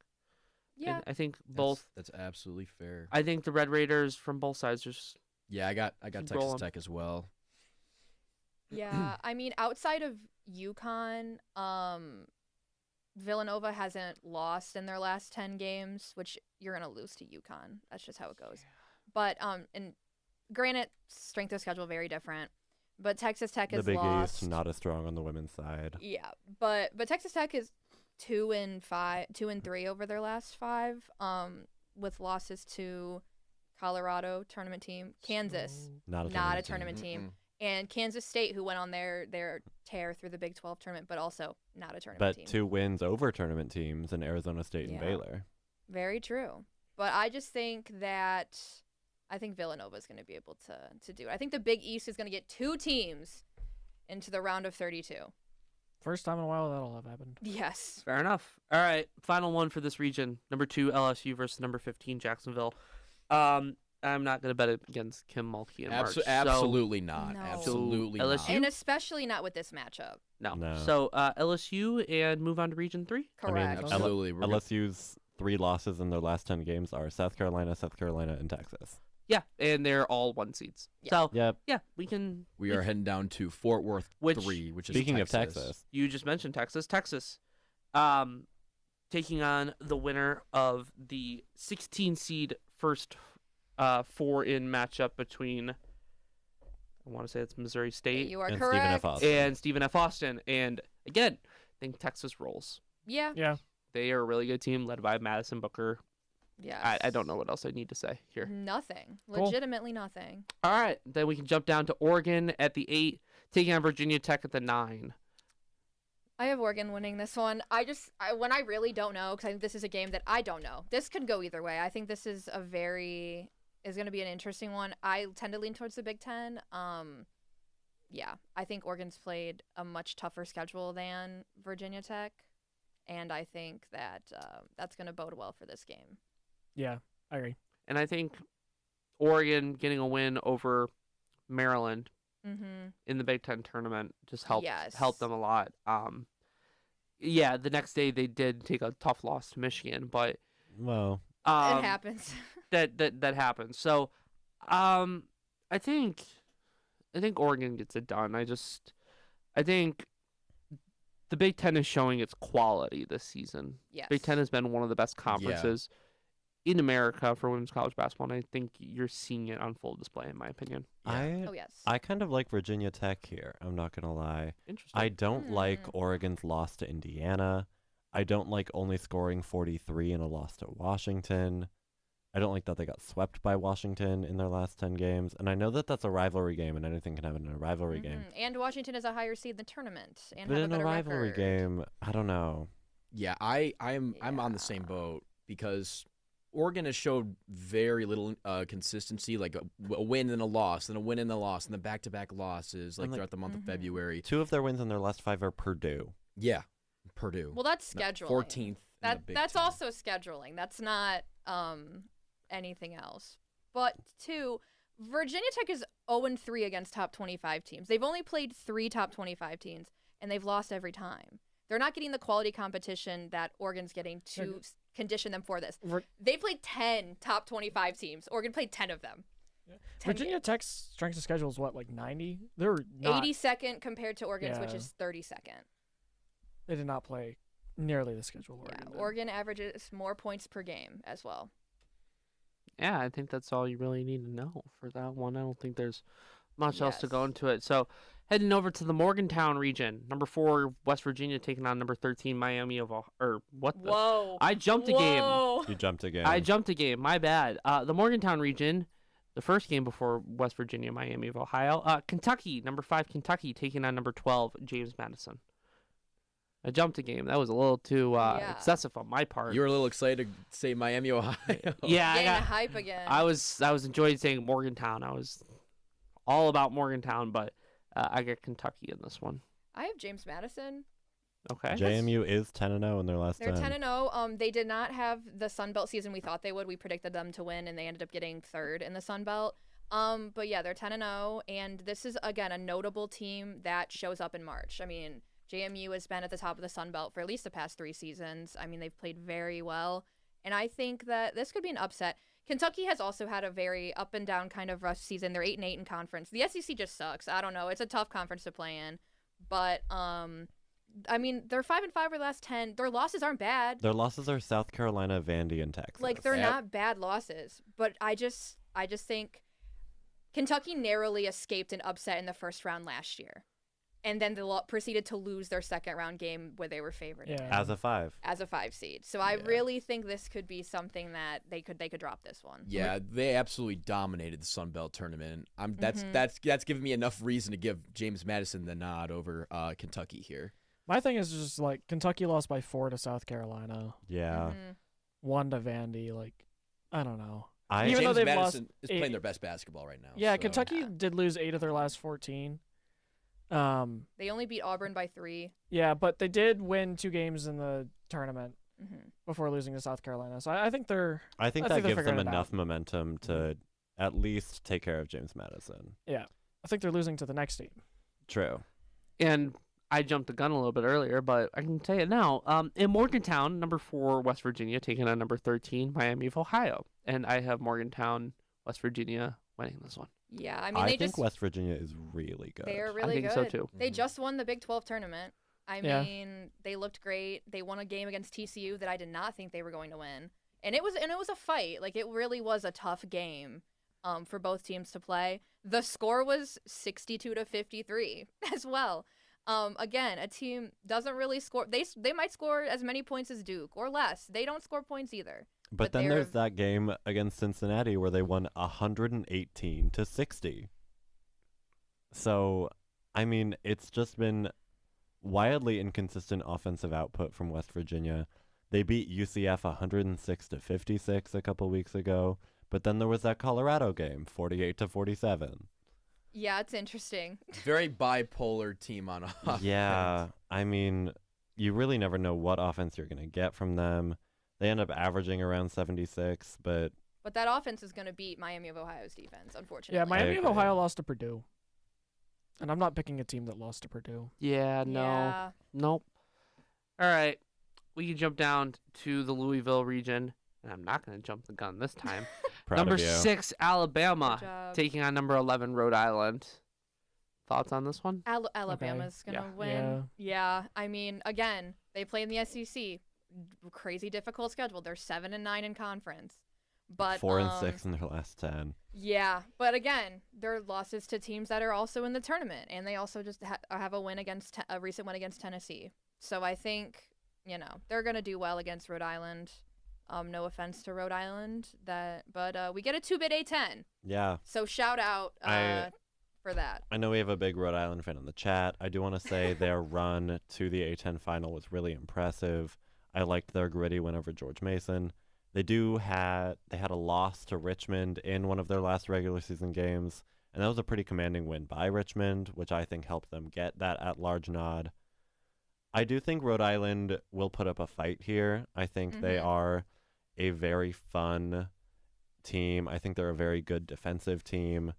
Yeah. And I think both. That's absolutely fair. I think the Red Raiders from both sides just. Yeah, I got Keep Texas rolling. Tech as well. Yeah. I mean, outside of UConn, Villanova hasn't lost in their last 10 games, which you're going to lose to UConn. That's just how it goes. But, and granted, strength of schedule very different. But Texas Tech The has Big lost. East, not as strong on the women's side. Yeah, but Texas Tech is 2-3 over their last 5, with losses to Colorado tournament team, Kansas, Not a not tournament a team. tournament team, and Kansas State, who went on their tear through the Big 12 tournament, but also not a tournament But team. 2 wins over tournament teams in Arizona State and Yeah. Baylor. Very true. But I just think that Villanova is going to be able to do it. I think the Big East is going to get 2 teams into the round of 32. First time in a while that'll have happened. Yes. Fair enough. All right, final one for this region. Number 2, LSU versus number 15, Jacksonville. I'm not going to bet against Kim Mulkey in March. Absolutely not. No. Absolutely So, not. LSU? And especially not with this matchup. No. No. So LSU and move on to region 3. Correct. Absolutely. We're gonna- LSU's 3 losses in their last 10 games are South Carolina, and Texas. Yeah, and they're all 1 seeds. Yeah. So, Yep. yeah, we can. we are heading down to Fort Worth Which- 3, which is Speaking Texas. of Texas, You just mentioned Texas. Texas taking on the winner of the 16 seed first 4-in matchup between, I want to say it's Missouri State You are and Stephen correct. F. Austin. and Stephen F. Austin. And again, I think Texas rolls. Yeah. Yeah. They are a really good team led by Madison Booker. Yes. I don't know what else I need to say here. Nothing. Cool. Legitimately nothing. All right, then we can jump down to Oregon at the 8, taking on Virginia Tech at the 9. I have Oregon winning this one. When I really don't know, because I think this is a game that I don't know. This could go either way. I think this is going to be an interesting one. I tend to lean towards the Big Ten. Yeah, I think Oregon's played a much tougher schedule than Virginia Tech, and I think that that's going to bode well for this game. Yeah, I agree. And I think Oregon getting a win over Maryland Mm-hmm. in the Big Ten tournament just helped Yes. them a lot. Yeah, the next day they did take a tough loss to Michigan, but Well, It happens. that happens. So, I think I think Oregon gets it done. I think the Big Ten is showing its quality this season. Yes. Big Ten has been one of the best conferences in America for women's college basketball, and I think you're seeing it on full display, in my opinion. Yeah. Oh yes. I kind of like Virginia Tech here. I'm not going to lie. Interesting. I don't like Oregon's loss to Indiana. I don't like only scoring 43 in a loss to Washington. I don't like that they got swept by Washington in their last 10 games. And I know that that's a rivalry game and anything can happen in a rivalry game. And Washington is a higher seed in the tournament and But have in a a better rivalry record. game, I don't know. Yeah, I'm on the same boat because Oregon has showed very little consistency, like a win and a loss, and a win and a loss, and the back-to-back losses like And, like, throughout the month of February. 2 of their wins in their last 5 are Purdue. Yeah, Purdue. Well, that's scheduling. 14th. That's also scheduling. That's not anything else. But 2, Virginia Tech is 0-3 against top 25 teams. They've only played 3 top 25 teams, and they've lost every time. They're not getting the quality competition that Oregon's getting to condition them for this. They played 10 top 25 teams. Oregon played 10 of them. Yeah. 10 Virginia games. Tech's strength of schedule is what, like 90? They're not. 82nd compared to Oregon's, which Yeah. is 32nd. They did not play nearly the schedule Oregon Yeah, did. Oregon averages more points per game as well. Yeah, I think that's all you really need to know for that one. I don't think there's much else to go Yes. into it. So heading over to the Morgantown region, number 4 West Virginia taking on number 13 Miami of what the? Whoa! I jumped a game. Whoa. You jumped again. I jumped a game. My bad. The Morgantown region, the first game before West Virginia, Miami of Ohio. Kentucky, number 5 Kentucky taking on number 12 James Madison. I jumped a game. That was a little too excessive on my part. You were a little excited to say Miami, Ohio. Yeah, Getting the hype again. I was enjoying saying Morgantown. I was all about Morgantown, but I get Kentucky in this one. I have James Madison. Okay. JMU is 10-0 in their last They're 10. 10-0. They did not have the Sun Belt season we thought they would. We predicted them to win, and they ended up getting 3rd in the Sun Belt. But yeah, they're 10-0, and this is again a notable team that shows up in March. I mean, JMU has been at the top of the Sun Belt for at least the past 3 seasons. I mean, they've played very well, and I think that this could be an upset. Kentucky has also had a very up and down kind of rough season. They're 8-8 in conference. The SEC just sucks. I don't know. It's a tough conference to play in, but I mean, they're 5-5 over the last 10. Their losses aren't bad. Their losses are South Carolina, Vandy, and Texas. Like, they're Yep. not bad losses, but I just think Kentucky narrowly escaped an upset in the first round last year, and then they proceeded to lose their second round game where they were favored Yeah. As a 5. as a 5 seed. So I really think this could be something that they could drop this one. Yeah, they absolutely dominated the Sun Belt tournament. That's giving me enough reason to give James Madison the nod over Kentucky here. My thing is just like Kentucky lost by 4 to South Carolina, Yeah. Mhm. 1 to Vandy. Like, I don't know. I Even though James they've Madison lost is playing 8 their best basketball right now. Yeah, so. Kentucky did lose 8 of their last 14. They only beat Auburn by 3. Yeah, but they did win 2 games in the tournament Mm-hmm. before losing to South Carolina. So I think they're I think I that think they're gives them figuring it enough out. momentum to at least take care of James Madison. I think they're losing to the next team. True. And I jumped the gun a little bit earlier, but I can tell you now. In Morgantown, number 4 West Virginia taking on number 13 Miami of Ohio, and I have Morgantown, West Virginia winning this one. Yeah, I mean, I they think just West Virginia is really good. they're really I think good. so too. They just won the Big 12 tournament. I Yeah. mean, they looked great. They won a game against TCU that I did not think they were going to win, and it was a fight. Like, it really was a tough game, for both teams to play. The score was 62-53 as well. Again, a team doesn't really score. They might score as many points as Duke or less. They don't score points either. But But then they're- there's that game against Cincinnati where they won 118-60. So, I mean, it's just been wildly inconsistent offensive output from West Virginia. They beat UCF 106-56 a couple weeks ago, but then there was that Colorado game, 48-47. Yeah, it's interesting. Very bipolar team on offense. Yeah, I mean, you really never know what offense you're going to get from them. They end up averaging around 76, but But that offense is going to beat Miami of Ohio's defense, unfortunately. Yeah, Miami of agree. Ohio lost to Purdue. And I'm not picking a team that lost to Purdue. Yeah, no, Yeah. nope. All right, we can jump down to the Louisville region, and I'm not going to jump the gun this time. proud number of you. 6 Alabama Good job. taking on number 11 Rhode Island. Thoughts on this one? Alabama's gonna Yeah. win. Yeah, I mean, again, they play in the SEC. Crazy difficult schedule. They're 7-9 in conference, but 4 and 6 in their last 10. Yeah, but again, their losses to teams that are also in the tournament, and they also just have a win against a recent win against Tennessee. So I think they're gonna do well against Rhode Island. No offense to Rhode Island, but we get a 2-bit A10. Yeah. So shout out for that. I know we have a big Rhode Island fan in the chat. I do want to say their run to the A10 final was really impressive. I liked their gritty win over George Mason. They had a loss to Richmond in one of their last regular season games, and that was a pretty commanding win by Richmond, which I think helped them get that at-large nod. I do think Rhode Island will put up a fight here. I think they are a very fun team. I think they're a very good defensive team,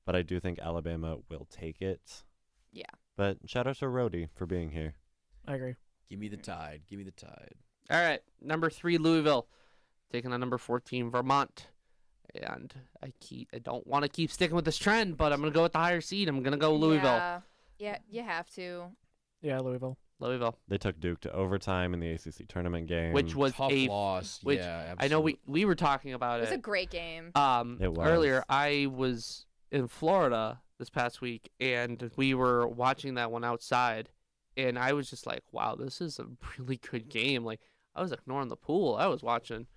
but I do think Alabama will take it. Yeah. But shout out to Rhodey for being here. I agree. Give me the Tide. Give me the Tide. All right, number 3, Louisville, taking on number 14, Vermont. And I don't want to keep sticking with this trend, but I'm gonna go with the higher seed. I'm gonna go Louisville. Yeah, you have to. Yeah, Louisville. They took Duke to overtime in the ACC tournament game, Which was Tough a loss. which Yeah, I know absolutely. we were talking about It was it. a great game. It was. Earlier. I was in Florida this past week, and we were watching that one outside, and I was just like, "Wow, this is a really good game." Like, I was ignoring the pool. I was watching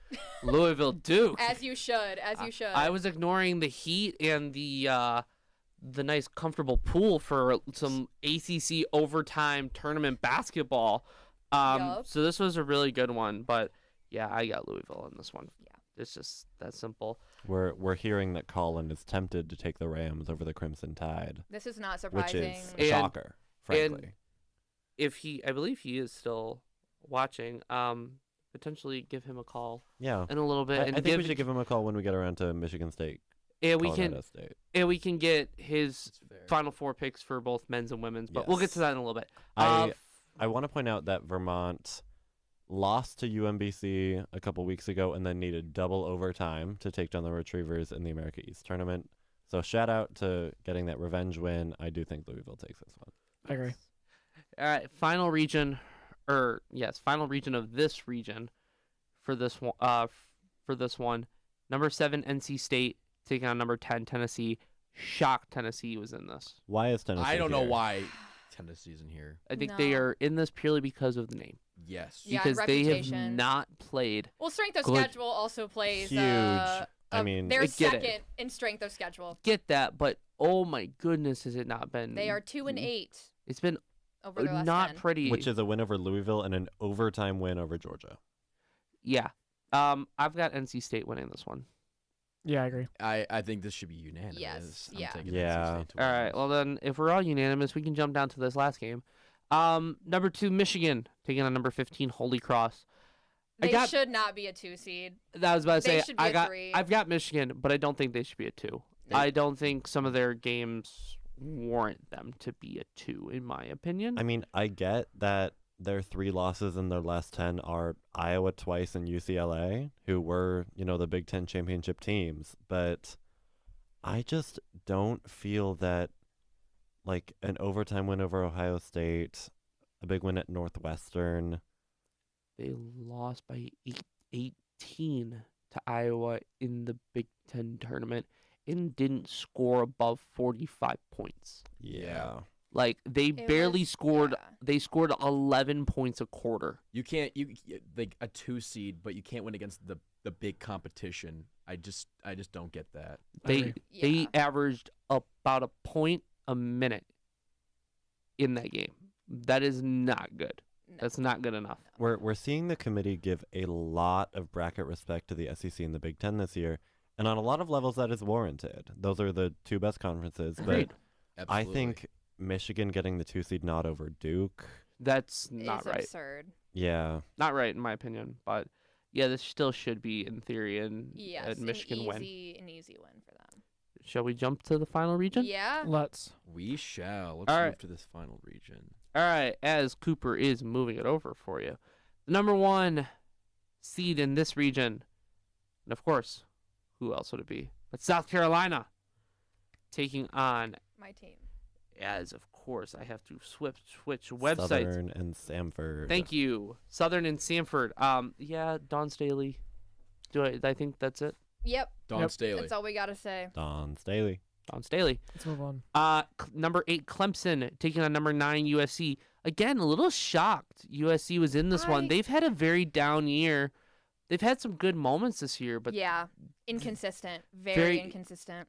Louisville Duke. As you should. I was ignoring the heat and the nice comfortable pool for some ACC overtime tournament basketball. Yup. So this was a really good one, but yeah, I got Louisville in this one. Yeah. It's just that simple. We're hearing that Colin is tempted to take the Rams over the Crimson Tide, This is not which surprising. is a And- shocker, frankly. I believe he is still watching, potentially give him a call Yeah. in a little bit, I and think we should give him a call when we get around to Michigan State, and we Colorado State. can get his That's fair. Final Four picks for both men's and women's, but we'll get to that in a little bit. I want to point out that Vermont lost to UMBC a couple weeks ago and then needed double overtime to take down the Retrievers in the America East tournament. So shout out to getting that revenge win. I do think Louisville takes this one. I agree. All right, final region of this region for this one. Number 7 NC State taking on number 10 Tennessee. Shocked Tennessee was in this. Why is Tennessee I don't know here? why Tennessee's in here. I think they No. are in this purely because of the name. Yes. Yeah, Because they have reputation. not played. Well, strength of Good. schedule also plays Huge. I mean, they're I get it. second in strength of schedule. Get that, but oh my goodness, has it not been? They are 2-8 It's been over their last not 10. pretty. Which is a win over Louisville and an overtime win over Georgia. Yeah. I've got NC State winning this one. Yeah, I agree. I think this should be unanimous. Yes, I'm yeah. taking Yeah. NC State to All win right. this. Well, then, if we're all unanimous, we can jump down to this last game. Number 2, Michigan taking on number 15, Holy Cross. They should not be a 2 seed. That was about to They say should be a 3. I've got Michigan, but I don't think they should be a 2. I don't think some of their games warrant them to be a 2, in my opinion. I mean, I get that their 3 losses in their last 10 are Iowa twice and UCLA, who were, the Big Ten championship teams. But I just don't feel that, like, an overtime win over Ohio State, a big win at Northwestern. They lost by 18 to Iowa in the Big Ten tournament and didn't score above 45 points. Yeah. Like, they It barely was- scored. yeah. They scored 11 points a quarter. You can't like a 2 seed, but you can't win against the big competition. I just don't get that. They Yeah. they averaged about a point a minute in that game. That is not good. No. That's not good enough. We're seeing the committee give a lot of bracket respect to the SEC and the Big Ten this year, and on a lot of levels that is warranted. Those are the 2 best conferences, Agreed. but Absolutely. I think Michigan getting the 2 seed nod over Duke. That's not It's right. absurd. Yeah. Not right in my opinion. But yeah, this still should be in theory and Yes, Michigan win. an easy win for them. Shall we jump to the final region? Yeah. Let's. We shall. Let's All move right. to this final region. All right, as Cooper is moving it over for you. The number 1 seed in this region, and of course, who else would it be? But South Carolina taking on My team. as, of course, I have to switch websites. Southern and Samford. Thank you. Southern and Sanford. Yeah, Dawn Staley. I think that's it? Yep. Dawn Staley. That's all we gotta say. Don Staley. Dawn Staley. Let's move on. Number 8, Clemson, taking on number 9, USC. Again, a little shocked USC was in this one. They've had a very down year. They've had some good moments this year, but yeah, inconsistent. Very inconsistent.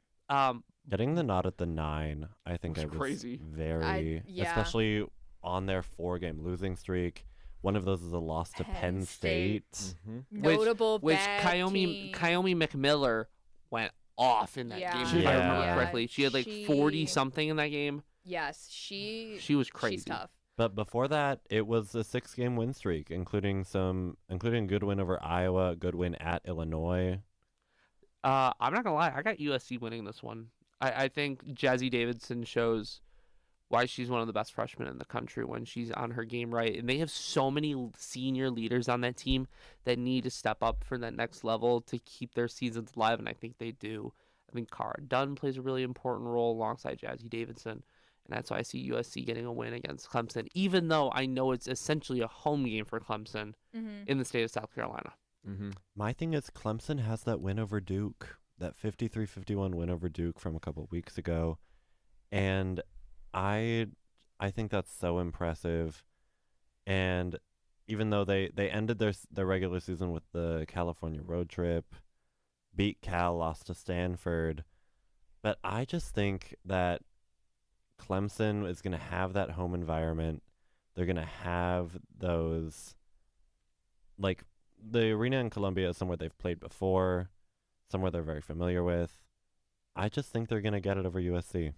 Getting the nod at the 9, I think was I was crazy. very, yeah. especially on their 4-game losing streak. One of those is a loss to Penn State. Mm-hmm. Notable which bad team. Kyomi McMiller went off in that game, if I remember correctly. She had like 40-something in that game. Yes, she was crazy. She's tough. But before that, it was a 6-game win streak, including a good win over Iowa, a good win at Illinois. I'm not gonna lie, I got USC winning this one. I think Jazzy Davidson shows why she's one of the best freshmen in the country when she's on her game right. And they have so many senior leaders on that team that need to step up for that next level to keep their seasons alive, and I think they do. I think Cara Dunn plays a really important role alongside Jazzy Davidson, and that's why I see USC getting a win against Clemson, even though I know it's essentially a home game for Clemson in the state of South Carolina. Mm-hmm. My thing is Clemson has that win over Duke, that 53-51 win over Duke from a couple weeks ago, and I think that's so impressive. And even though they ended their regular season with the California road trip, beat Cal, lost to Stanford, but I just think that Clemson is going to have that home environment. They're going to have those, like, the arena in Columbia is somewhere they've played before, somewhere they're very familiar with. I just think they're going to get it over USC.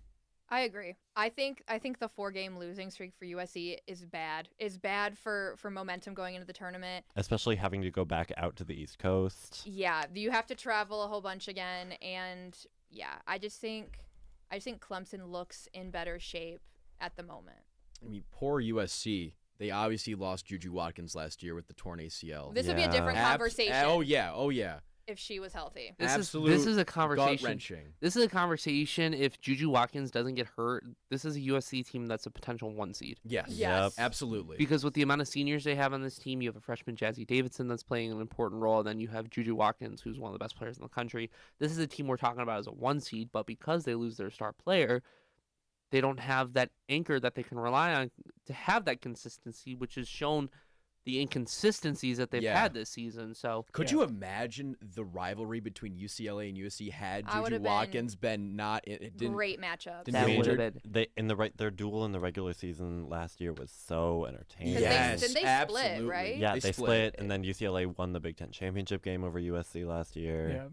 I agree. I think the 4-game losing streak for USC is bad. Is bad for momentum going into the tournament. Especially having to go back out to the East Coast. Yeah, you have to travel a whole bunch again, and yeah, I just think Clemson looks in better shape at the moment. I mean, poor USC. They obviously lost Juju Watkins last year with the torn ACL. This would be a different conversation. Oh yeah. If she was healthy. This is a conversation. Gut-wrenching. This is a conversation. If Juju Watkins doesn't get hurt, this is a USC team that's a potential 1 seed. Yes. Yes. Absolutely. Because with the amount of seniors they have on this team, you have a freshman Jazzy Davidson that's playing an important role, and then you have Juju Watkins, who's one of the best players in the country. This is a team we're talking about as a 1 seed, but because they lose their star player, they don't have that anchor that they can rely on to have that consistency, which has shown the inconsistencies that they've had this season. So could you imagine the rivalry between UCLA and USC had Juju Watkins been not? It didn't, great matchup. That would have been. Their duel in the regular season last year was so entertaining. Yes, didn't they absolutely. split, right? Yeah, they split, and then UCLA won the Big Ten championship game over USC last year. Yeah.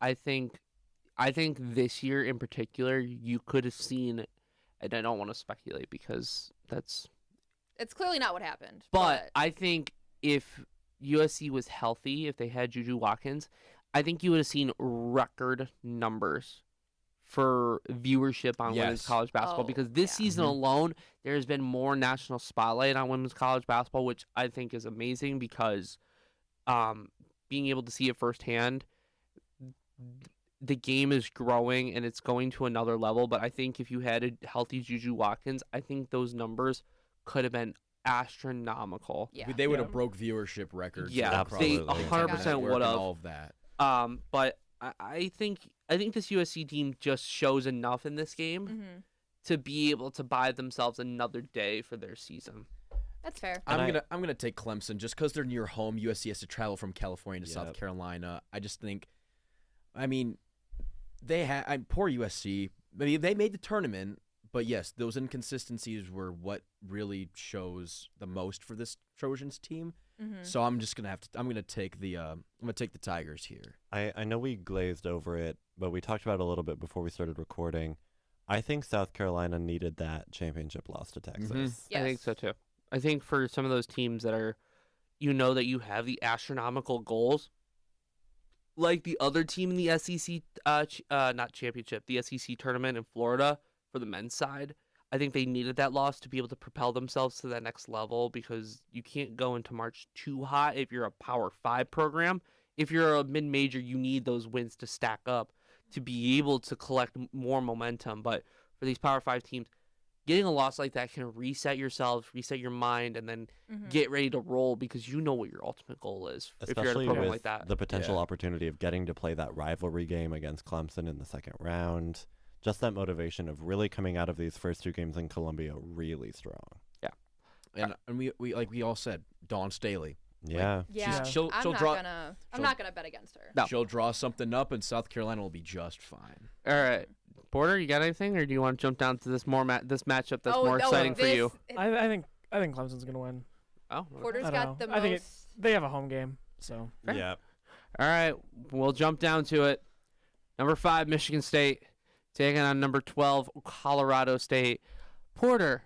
I think this year in particular, you could have seen, and I don't want to speculate because it's clearly not what happened. But I think if USC was healthy, if they had Juju Watkins, I think you would have seen record numbers for viewership on women's college basketball. Because this season alone, there has been more national spotlight on women's college basketball, which I think is amazing because being able to see it firsthand, the game is growing and it's going to another level. But I think if you had a healthy Juju Watkins, I think those numbers could have been astronomical. Yeah. They would have broke viewership records. Yeah, absolutely. they 100% would have. All of that. But I think this USC team just shows enough in this game to be able to buy themselves another day for their season. That's fair. I'm gonna take Clemson just because they're near home. USC has to travel from California to South Carolina. I just think, I mean, poor USC. I mean, they made the tournament. But yes, those inconsistencies were what really shows the most for this Trojans team. So I'm just gonna take the Tigers here. I know we glazed over it, but we talked about it a little bit before we started recording. I think South Carolina needed that championship loss to Texas. Yes. I think so too. I think for some of those teams that are, that you have the astronomical goals, like the other team in the SEC, not championship, the SEC tournament in Florida. For the men's side, I think they needed that loss to be able to propel themselves to that next level because you can't go into March too hot if you're a Power 5 program. If you're a mid-major, you need those wins to stack up to be able to collect more momentum. But for these Power 5 teams, getting a loss like that can reset yourself, reset your mind, and then get ready to roll because you know what your ultimate goal is. If you're at a Especially program with like that. the potential opportunity of getting to play that rivalry game against Clemson in the second round. Just that motivation of really coming out of these first 2 games in Columbia really strong. And we like we all said, Dawn Staley. Yeah. Yeah, she'll I'm draw. not gonna bet against her. No. She'll draw something up, and South Carolina will be just fine. All right. Porter, you got anything, or do you want to jump down to this this matchup that's more exciting for you? I think Clemson's gonna win. Oh, Porter's I got don't the know. I think most. they have a home game, so Fair. Yeah. All right, we'll jump down to it. Number 5, Michigan State, taking on number 12, Colorado State. Porter,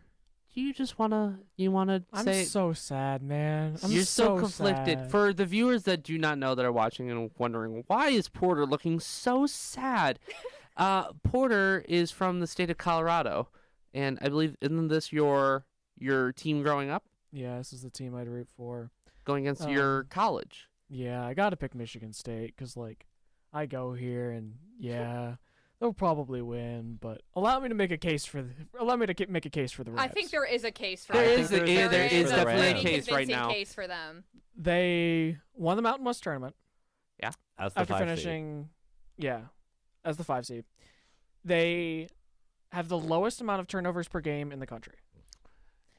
do you just wanna I'm say? so sad, man. I'm You're so conflicted. sad. For the viewers that do not know that are watching and wondering why is Porter looking so sad, Porter is from the state of Colorado, and I believe isn't this your team growing up, Yeah, this is the team I'd root for. going against your college? Yeah, I gotta pick Michigan State because like I go here and yeah, they'll probably win. But allow me to make a case for make a case for the Reds. I think there is a case for There them. is there is a definitely a pretty case right convincing now. case for them. They won the Mountain West tournament As the after 5 seed. finishing, as the 5 seed. They have the lowest amount of turnovers per game in the country.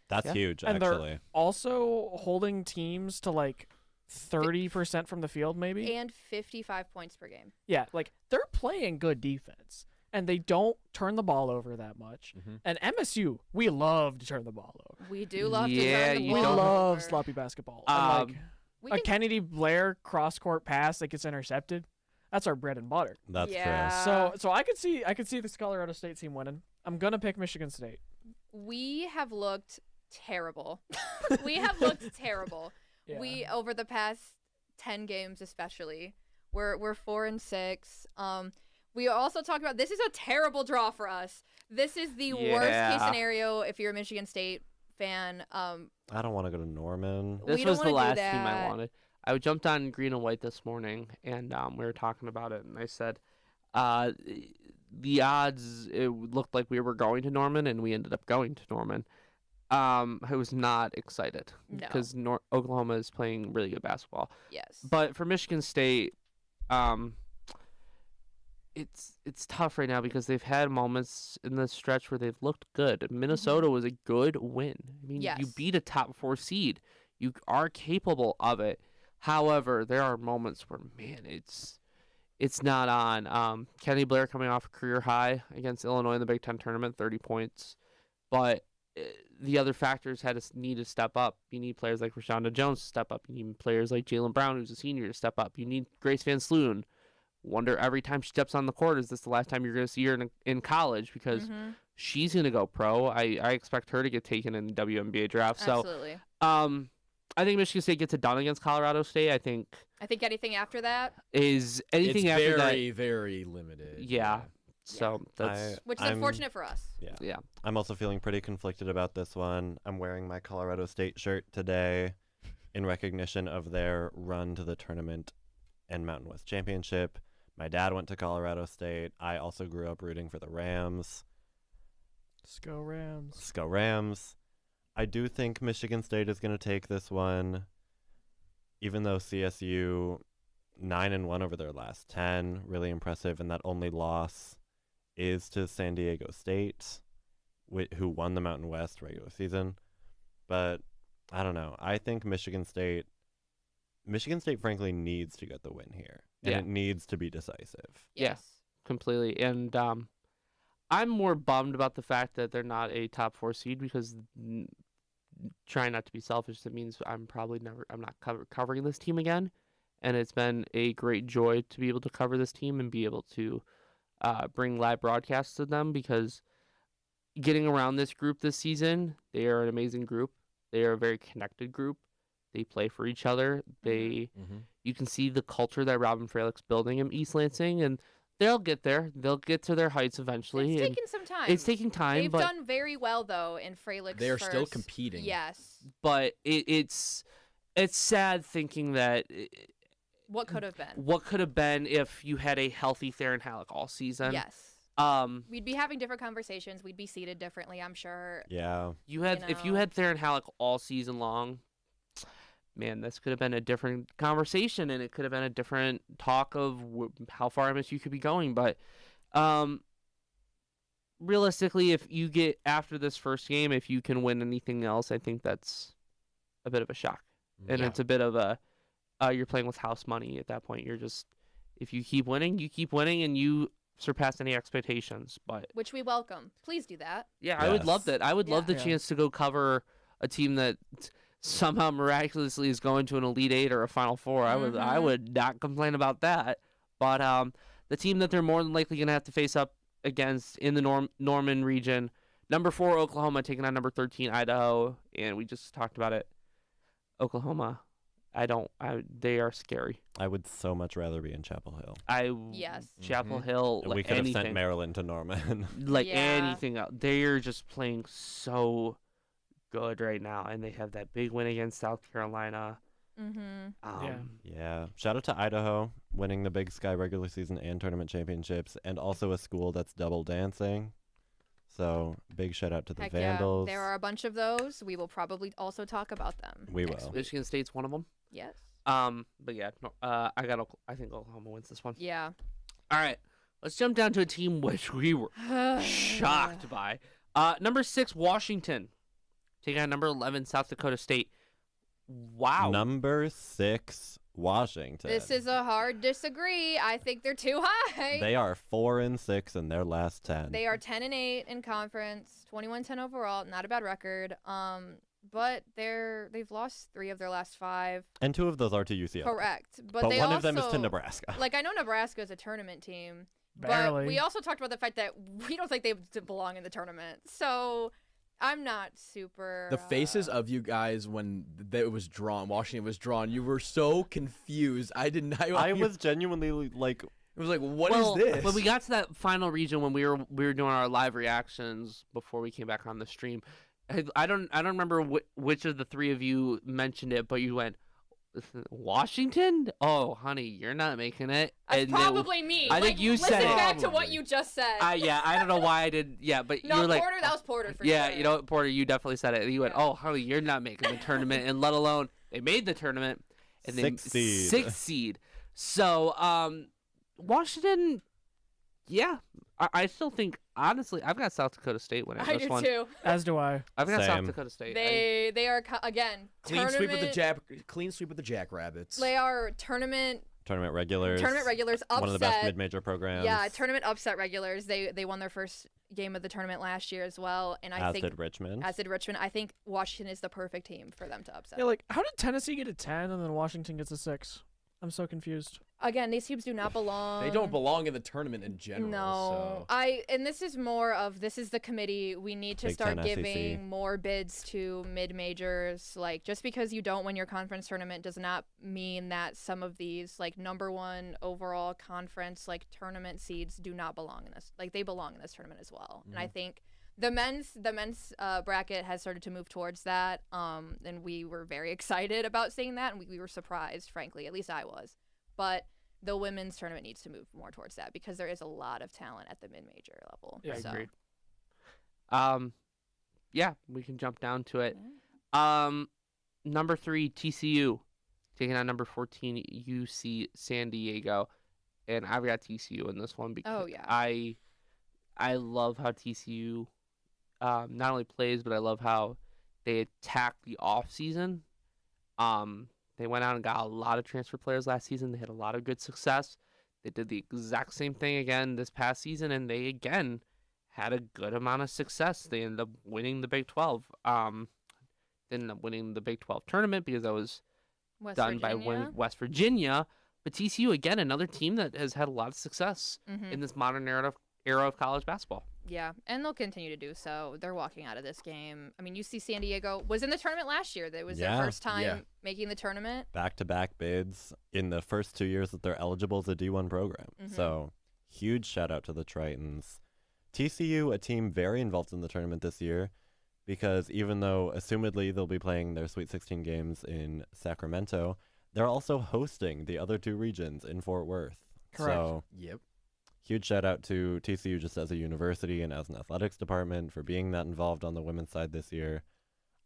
That's Yeah. huge, And actually. they're also holding teams to like 30% from the field, maybe. And 55 points per game. Yeah, like they're playing good defense, and they don't turn the ball over that much. Mhm. And MSU, we love to turn the ball over. We do love to Yeah, turn the you We ball don't- love over. sloppy basketball. Um, And like We a can- Kennedy Blair cross court pass that gets intercepted, that's our bread and butter. That's Yeah. So I could see this Colorado State team winning. I'm gonna pick Michigan State. We have looked terrible. We have looked terrible. Yeah. We over the past 10 games especially. We're 4-6. We also talked about this is a terrible draw for us. This is the worst Yeah. case scenario if you're a Michigan State fan. true. I don't want to go to Norman. We This don't was the wanna do last team I that. wanted. I jumped on green and white this morning, and we were talking about it, and I said, the odds, it looked like we were going to Norman, and we ended up going to Norman. I was not excited No. because Oklahoma is playing really good basketball. Yes. But for Michigan State, it's tough right now because they've had moments in this stretch where they've looked good. Minnesota was a good win. I mean, you Yes. beat a top 4 seed. You are capable of it. However, there are moments where, man, it's not on. Kenny Blair coming off a career high against Illinois in the Big Ten tournament, 30 points. But the other factors need to step up. You need players like Rashonda Jones to step up. You need players like Jalen Brown, who's a senior, to step up. You need Grace Van Sloon. Wonder every time she steps on the court, is this the last time you're going to see her in college? Because she's going to go pro. I expect her to get taken in the WNBA draft. Absolutely. So, I think Michigan State gets it done against Colorado State. I think anything after that, is anything it's after very, that. very limited. Yeah. So that's which is I'm- unfortunate for us. yeah. I'm also feeling pretty conflicted about this one. I'm wearing my Colorado State shirt today in recognition of their run to the tournament and Mountain West Championship. My dad went to Colorado State. I also grew up rooting for the Rams. Let's go Rams. Let's go Rams. I do think Michigan State is going to take this one, even though CSU 9-1 over their last 10, really impressive, and that only loss is to San Diego State, who won the Mountain West regular season. But I don't know. I think Michigan State, frankly, needs to get the win here, and Yeah. it needs to be decisive. Yeah. Yes. Completely. And I'm more bummed about the fact that they're not a top 4 seed because trying not to be selfish, that means I'm not covering this team again. And it's been a great joy to be able to cover this team and be able to bring live broadcasts to them, because getting around this group this season, they are an amazing group. They are a very connected group. They play for each other. You can see the culture that Robin Fralick's building in East Lansing, and they'll get there. They'll get to their heights eventually. It's and taking some time. It's taking time, They've but done very well though in Fralick's They are still first- competing. Yes. but it's sad thinking that What could have been? what could have been if you had a healthy Theron Halleck all season. Yes. We'd be having different conversations. We'd be seated differently, I'm sure. Yeah. If you know. had Theron Halleck all season long, man, this could have been a different conversation, and it could have been a different talk of how far MSU could be going. But realistically, if you get after this first game, if you can win anything else, I think that's a bit of a shock, and Yeah. it's a bit of a you're playing with house money at that point. You're just if you keep winning, and you surpass any expectations. But Which we welcome. Please do that. yeah, I would love Yes. that. I would love the Yeah. chance to go cover a team that somehow miraculously is going to an Elite Eight or a Final Four. I Mhm. would not complain about that. But the team that they're more than likely going to have to face up against in the Norman region, number 4 Oklahoma taking on number 13 Idaho, and we just talked about it. Oklahoma, they are scary. I would so much rather be in Chapel Hill. Yes. Chapel Mhm. Hill, And we could have anything. sent Maryland to Norman. Like Yeah. anything else. They're just playing so good right now, and they have that big win against South Carolina. Mm-hmm. Yeah. Shout out to Idaho winning the Big Sky regular season and tournament championships, and also a school that's double dancing. So big shout out to the Heck Vandals. yeah. There are a bunch of those. We will probably also talk about them. We next will. week. Michigan State's one of them. Yes. But yeah, no, I think Oklahoma wins this one. Yeah. All right, let's jump down to a team which we were shocked by. Number 6 Washington taking on number 11 South Dakota State. Wow. Number 6 Washington. This is a hard disagree. I think they're too high. They are 4-6 in their last 10. They are 10-8 in conference, 21-10 overall. Not a bad record. But they've lost 3 of their last 5. And 2 of those are to UCLA. Correct. But But they one also, of them is to Nebraska. Like, I know Nebraska is a tournament team, Barely. but we also talked about the fact that we don't think they belong in the tournament. So I'm not super. The faces of you guys when it was drawn, Washington was drawn, you were so confused. I didn't. I was genuinely like, It was like, what is this? When we got to that final region, when we were doing our live reactions before we came back on the stream, I don't remember which of the 3 of you mentioned it, but you went, Washington? Oh, honey, you're not making it. That's And probably me. I think Like, you listen said it. back to what Probably. you just said. yeah, I don't know why I did. Yeah, but no, you were like, Porter. That was Porter for yeah, sure. you know what, Porter, you definitely said it. And you went, Yeah. oh, honey, you're not making the tournament, and let alone they made the tournament and they 6th seed. 6th seed. So, Washington, yeah, I still think honestly, I've got South Dakota State winning I this do one. too. As do I. I've got South Same. Dakota State. They are again clean sweep with the tournament- clean sweep with the Jackrabbits. They are tournament tournament regulars. upset. One of the best mid-major programs. Yeah, tournament upset regulars. They won their first game of the tournament last year as well, and I as think did Richmond. as did Richmond. I think Washington is the perfect team for them to upset. Yeah, like, how did Tennessee get a 10 and then Washington gets a 6? I'm so confused. Again, these teams do not belong. They don't belong in the tournament in general. No, So. and this is more of this is the committee. We need to Big start Ten SEC. giving more bids to mid majors. Like, just because you don't win your conference tournament does not mean that some of these like number 1 overall conference like tournament seeds do not belong in this. Like, they belong in this tournament as well. And I think the men's bracket has started to move towards that. And we were very excited about seeing that, and we were surprised, frankly. At least I was. But the women's tournament needs to move more towards that because there is a lot of talent at the mid-major level. Yeah, I so. agree. Yeah, we can jump down to it. Number 3 TCU taking on number 14 UC San Diego, and I've got TCU in this one because Oh, yeah. I love how TCU not only plays, but I love how they attack the off season. They went out and got a lot of transfer players last season. They had a lot of good success. They did the exact same thing again this past season, and they again had a good amount of success. They ended up winning the Big 12. They ended up winning the Big 12 tournament because that was West done Virginia? by West Virginia. But TCU, again, another team that has had a lot of success Mhm. in this modern era of college basketball. Yeah, and they'll continue to do so. They're walking out of this game. I mean, UC San Diego was in the tournament last year. That was Yeah, their first time yeah. making the tournament. Back-to-back bids in the first 2 years that they're eligible as a D1 program. Mhm. So huge shout out to the Tritons. TCU, a team very involved in the tournament this year, because even though assumedly they'll be playing their Sweet 16 games in Sacramento, they're also hosting the other 2 regions in Fort Worth. Correct. So Yep. huge shout out to TCU just as a university and as an athletics department for being that involved on the women's side this year.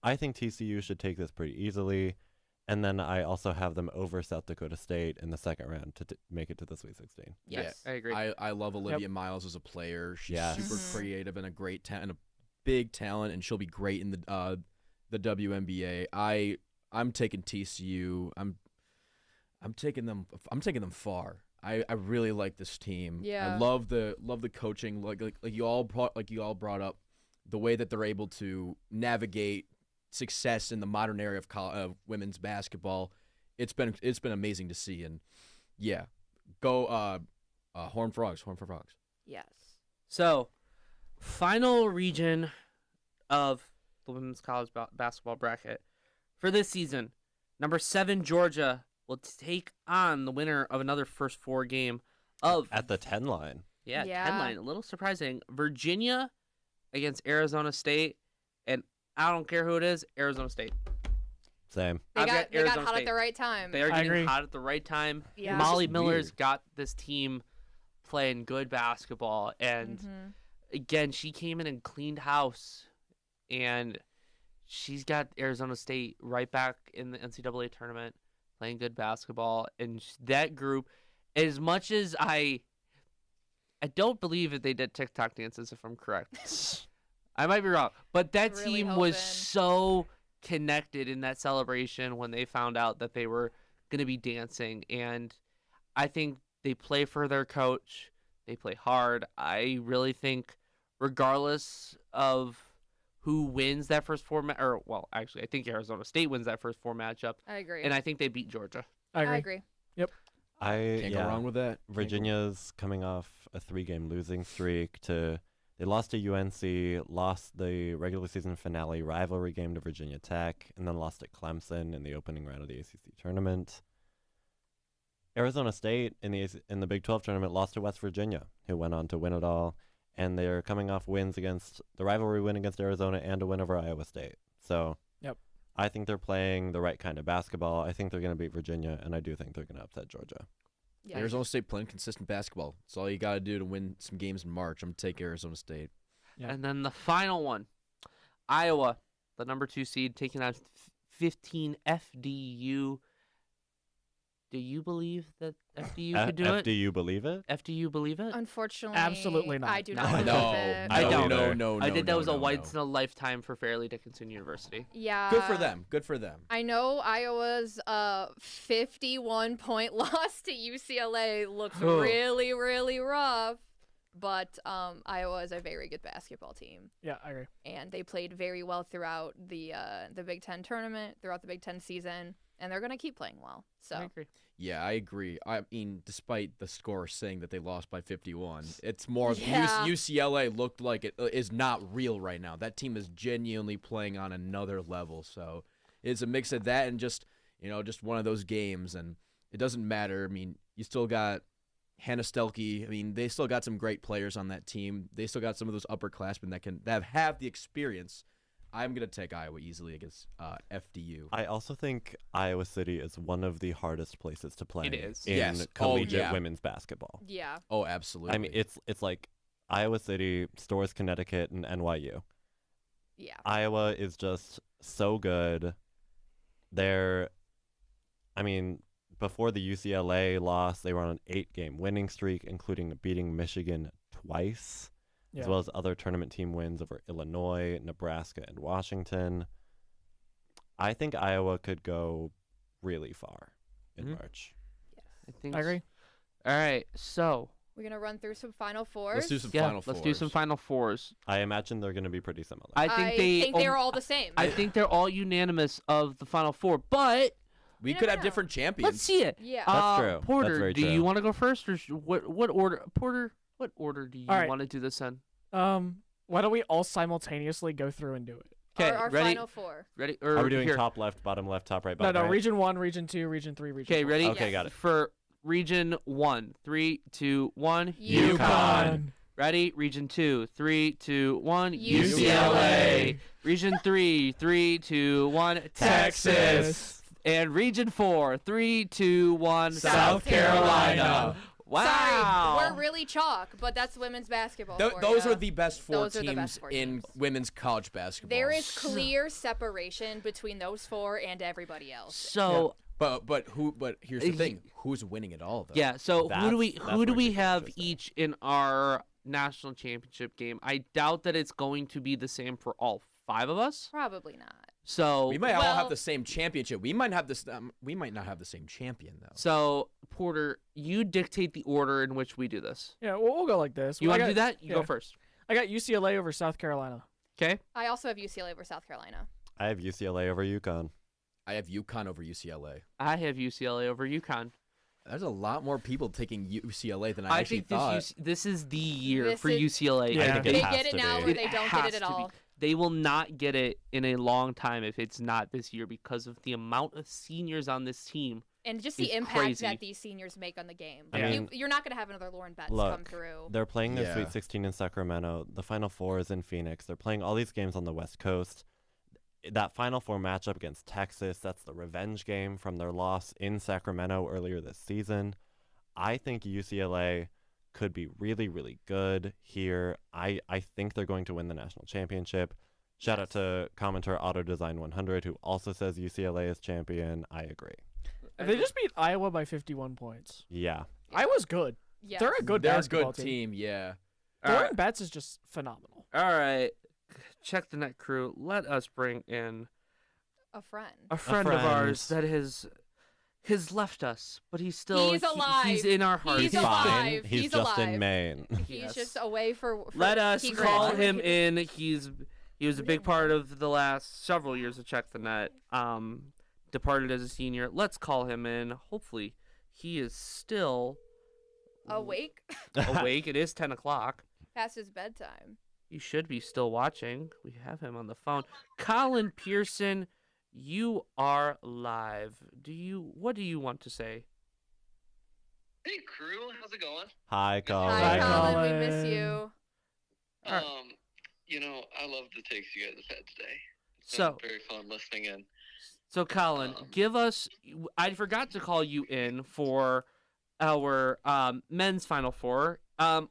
I think TCU should take this pretty easily. And then I also have them over South Dakota State in the second round to make it to the Sweet 16. Yes, I agree. I love Olivia Miles as a player. She's Yes. super creative and a great talent, a big talent, and she'll be great in the WNBA. I'm taking TCU. I'm taking them far. I really like this team. Yeah. I love the coaching. Like you all brought up the way that they're able to navigate success in the modern era of women's basketball. It's been amazing to see, and yeah, go Horned Frogs. Yes. So, final region of the women's college basketball bracket for this season. Number 7 Georgia will take on the winner of another first 4 game of At the 10 line. 10 Yeah. line. A little surprising. Virginia against Arizona State, and I don't care who it is, Arizona State. Same. They I've got Arizona hot State. at the right time. They are I getting agree. hot at the right time. Yeah. Molly This is Miller's weird. got this team playing good basketball, and Mhm. again, she came in and cleaned house, and she's got Arizona State right back in the NCAA tournament playing good basketball. And that group, as much as I don't believe that they did TikTok dances, if I'm correct. I might be wrong, but that Really team was hoping. so connected in that celebration when they found out that they were going to be dancing. And I think they play for their coach. They play hard. I really think regardless of who wins that first 4 I think Arizona State wins that first 4 matchup, I agree. and I think they beat Georgia. I agree. I agree. Can't go wrong with that. Virginia's coming off a 3-game losing streak. They lost to UNC, lost the regular season finale rivalry game to Virginia Tech, and then lost at Clemson in the opening round of the ACC tournament. Arizona State in the Big 12 tournament lost to West Virginia, who went on to win it all, and they're coming off wins against the rivalry win against Arizona and a win over Iowa State. So, Yep. I think they're playing the right kind of basketball. I think they're going to beat Virginia, and I do think they're going to upset Georgia. Yeah. Arizona State playing consistent basketball. That's all you got to do to win some games in March. I'm going to take Arizona State. Yeah. And then the final one, Iowa, the number 2 seed, taking on 15 FDU. Do you believe that FDU could do it? FDU believe it? FDU believe it? Unfortunately, Absolutely not. I do No. not believe No, it. I don't. No. I think that was a no. once in a lifetime for Fairleigh Dickinson University. Yeah. Good for them. Good for them. I know Iowa's 51-point loss to UCLA looks really, really rough, but Iowa is a very good basketball team, Yeah, I agree. and they played very well throughout the Big Ten tournament, throughout the Big Ten season, and they're gonna keep playing well. I So agree. Yeah, I agree. I mean, despite the score saying that they lost by 51, it's more Yeah. UCLA looked like it is not real right now. That team is genuinely playing on another level. So it's a mix of that and just one of those games. And it doesn't matter. I mean, you still got Hannah Stelke. I mean, they still got some great players on that team. They still got some of those upperclassmen that have the experience. I'm going to take Iowa easily against FDU. I also think Iowa City is one of the hardest places to play It is. in Yes. collegiate yeah. women's basketball. yeah, Oh, absolutely. I mean, it's like Iowa City, Storrs, Connecticut, and NYU. yeah, Iowa is just so good. Before the UCLA loss, they were on an 8-game winning streak, including beating Michigan twice, Yeah. as well as other tournament team wins over Illinois, Nebraska, and Washington. I think Iowa could go really far in Mhm. March. I think I agree. All right, so we're gonna run through some Final Fours. let's do some yeah, Final let's do some Fours. Final Fours. I imagine they're going to be pretty similar. I think they're all the same. I think they're all unanimous of the Final Four, but We You could never have know. different champions. let's see it. yeah. That's true. Porter, That's very do you true. want to go first, or what order? Porter, what order do you All right. want to do this in? Why don't we all simultaneously go through and do it? Okay, our ready? Final Four. Ready? Are we doing here. top left, bottom left, top right, No, bottom right? region 1, region 2, region 3, region Okay, 4. ready? Okay, Yes. got it. For region 1, 3, 2, 1. UConn. Ready? Region 2, 3, 2, 1. UCLA. Region 3, 3, 2, 1. Texas. And region 4, 3, 2, 1. South Carolina. Wow. Sorry, we're really chalk, but that's women's basketball. for Those ya. are the best four Those are the teams best four in teams. women's college basketball. There is clear separation between those four and everybody else. So But here's the thing: who's winning it all? Though. yeah. So That's who do where we it gets have interesting. each in our national championship game? I doubt that it's going to be the same for all 5 of us. Probably not. So We might all have Well- the same championship. We might have this. We might not have the same champion though. So Porter, you dictate the order in which we do this. Yeah, we'll go like this. You I want to got- do that? You go yeah. first. I got UCLA over South Carolina. Okay. I also have UCLA over South Carolina. I have UCLA over UConn. I have UConn over UCLA. I have UCLA over UConn. There's a lot more people taking UCLA than I actually think thought. this is the year This for is- UCLA. Yeah. I think They it has get it to now be. or they don't get has it at to be. all. They will not get it in a long time if it's not this year because of the amount of seniors on this team. And just the It's impact crazy. that these seniors make on the game. I mean, You're not going to have another Lauren Betts come Look, through. they're playing their Yeah. Sweet 16 in Sacramento. The Final Four is in Phoenix. They're playing all these games on the West Coast. That Final Four matchup against Texas, that's the revenge game from their loss in Sacramento earlier this season. I think UCLA could be really, really good here. I think they're going to win the national championship. Shout out to commenter AutoDesign100, who also says UCLA is champion. I agree. They just beat Iowa by 51 points. Yeah. Iowa's good. Yes. They're a good They're a basketball good team. Yeah. Lauren Betts is just phenomenal. All right. Check the net crew. Let us bring in a friend. a friend of friend. ours that has left us, but he's still He's alive. He's in our hearts. He's He's alive. fine. He's He's just alive. in Maine. He's Yes. just away for Let us he call graduated. him in. He was a big part of the last several years of Check the Net. Departed as a senior. Let's call him in. Hopefully, he is still Awake awake. It is 10 o'clock. past his bedtime. You should be still watching. We have him on the phone. Colin Pearson, you are live. What do you want to say? Hey crew, how's it going? Hi, Colin. Hi, Hi, Colin. We miss Colin. you. Alright. I love the takes you guys have had today. It's So- been very fun listening in. So, Colin, give us. I forgot to call you in for our men's Final Four.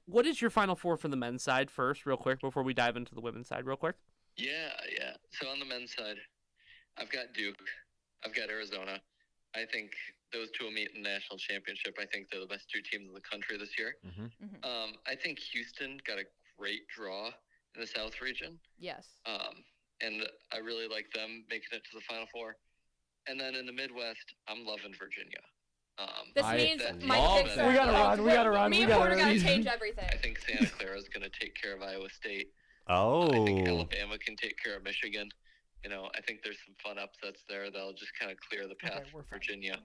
What is your Final Four for the men's side first, real quick, before we dive into the women's side, real quick? Yeah. So on the men's side, I've got Duke, I've got Arizona. I think those two will meet in the national championship. I think they're the best 2 teams in the country this year. Mm-hmm. I think Houston got a great draw in the South region. Yes. And I really like them making it to the Final Four. And then in the Midwest, I'm loving Virginia. This I means love my picks that. are We gotta run, we gotta run, Me we and gotta Porter run. gotta change everything. I think Santa Clara is going to take care of Iowa State. Oh. I think Alabama can take care of Michigan. I think there's some fun upsets there that'll just kind of clear the path we're for fine. Virginia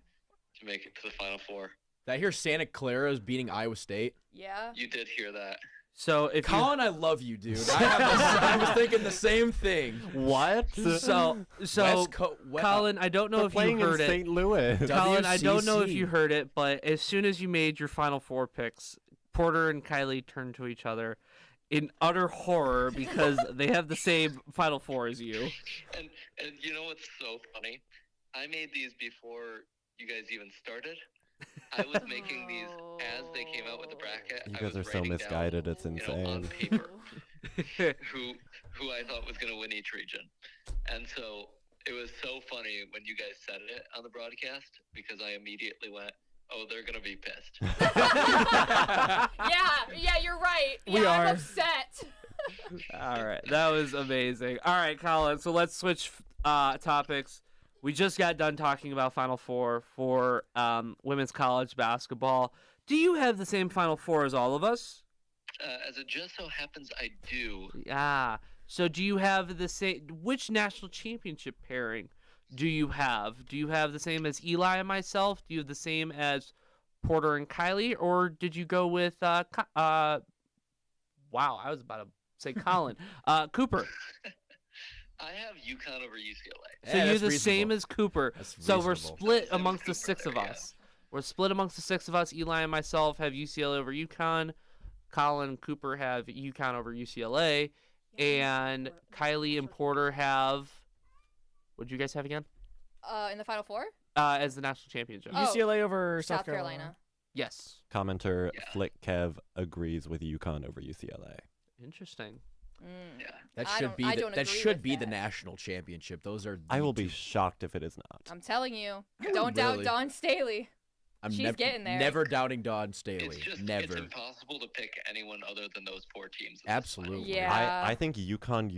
to make it to the Final Four. Did I hear Santa Clara is beating Iowa State? Yeah. You did hear that. So, if you Colin, I love you, dude. I was thinking the same thing. What? so Colin, I don't know They're if you playing in heard it. St. Louis. Colin, I don't know if WCC. you heard it, but as soon as you made your Final Four picks, Porter and Kylie turned to each other in utter horror because they have the same Final Four as you. And you know what's so funny? I made these before you guys even started. I was making these as they came out with the bracket. You I guys was are so writing misguided, down, it's on insane. paper who I thought was going to win each region. And so it was so funny when you guys said it on the broadcast because I immediately went, oh, they're going to be pissed. Yeah, you're right. We Yeah, are. I'm upset. All right, that was amazing. All right, Colin, so let's switch topics. We just got done talking about Final Four for women's college basketball. Do you have the same Final Four as all of us? As it just so happens, I do. Yeah. So do you have the same? Which national championship pairing do you have? Do you have the same as Eli and myself? Do you have the same as Porter and Kylie, or did you go with wow, I was about to say Colin, Cooper? I have UConn over UCLA. So Yeah, you're that's the same reasonable. as Cooper. That's So we're reasonable. split Same as amongst the Cooper 6 of there, yeah. us. We're split amongst the 6 of us. Eli and myself have UCLA over UConn. Colin and Cooper have UConn over UCLA. And Kylie and Porter have. What did you guys have again? In the Final Four? As the national championship. Oh, UCLA over South Carolina. Yes. Commenter Yeah. Flick Kev agrees with UConn over UCLA. Interesting. Yeah. That I should don't- be I the, don't that agree should with be the that. national championship. Those are. I the will be two- shocked if it is not. I'm telling you. I would Don't doubt really- Dawn Staley. I'm she's getting there. Never doubting Dawn Staley. It's just Never. it's impossible to pick anyone other than those 4 teams. in this Absolutely. final. Yeah. I think UConn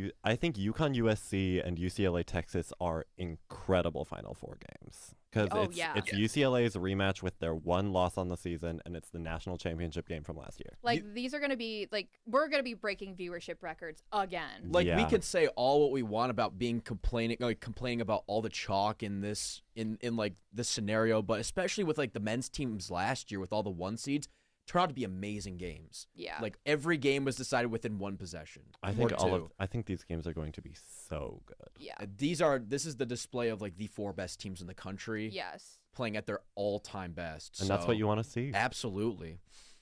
USC and UCLA Texas are incredible Final Four games because Oh, it's yeah. it's Yeah. UCLA's rematch with their one loss on the season, and it's the national championship game from last year. Like these are gonna be we're gonna be breaking viewership records again. Like we Yeah. could say all what we want about being complaining about all the chalk in this in like this scenario, but especially with like the men's teams last year with all the 1 seeds, turned out to be amazing games. Yeah. Like every game was decided within 1 possession. I or think two. I think these games are going to be so good. Yeah. This is the display of like the 4 best teams in the country Yes. playing at their all-time best. And that's what you want to see. Absolutely.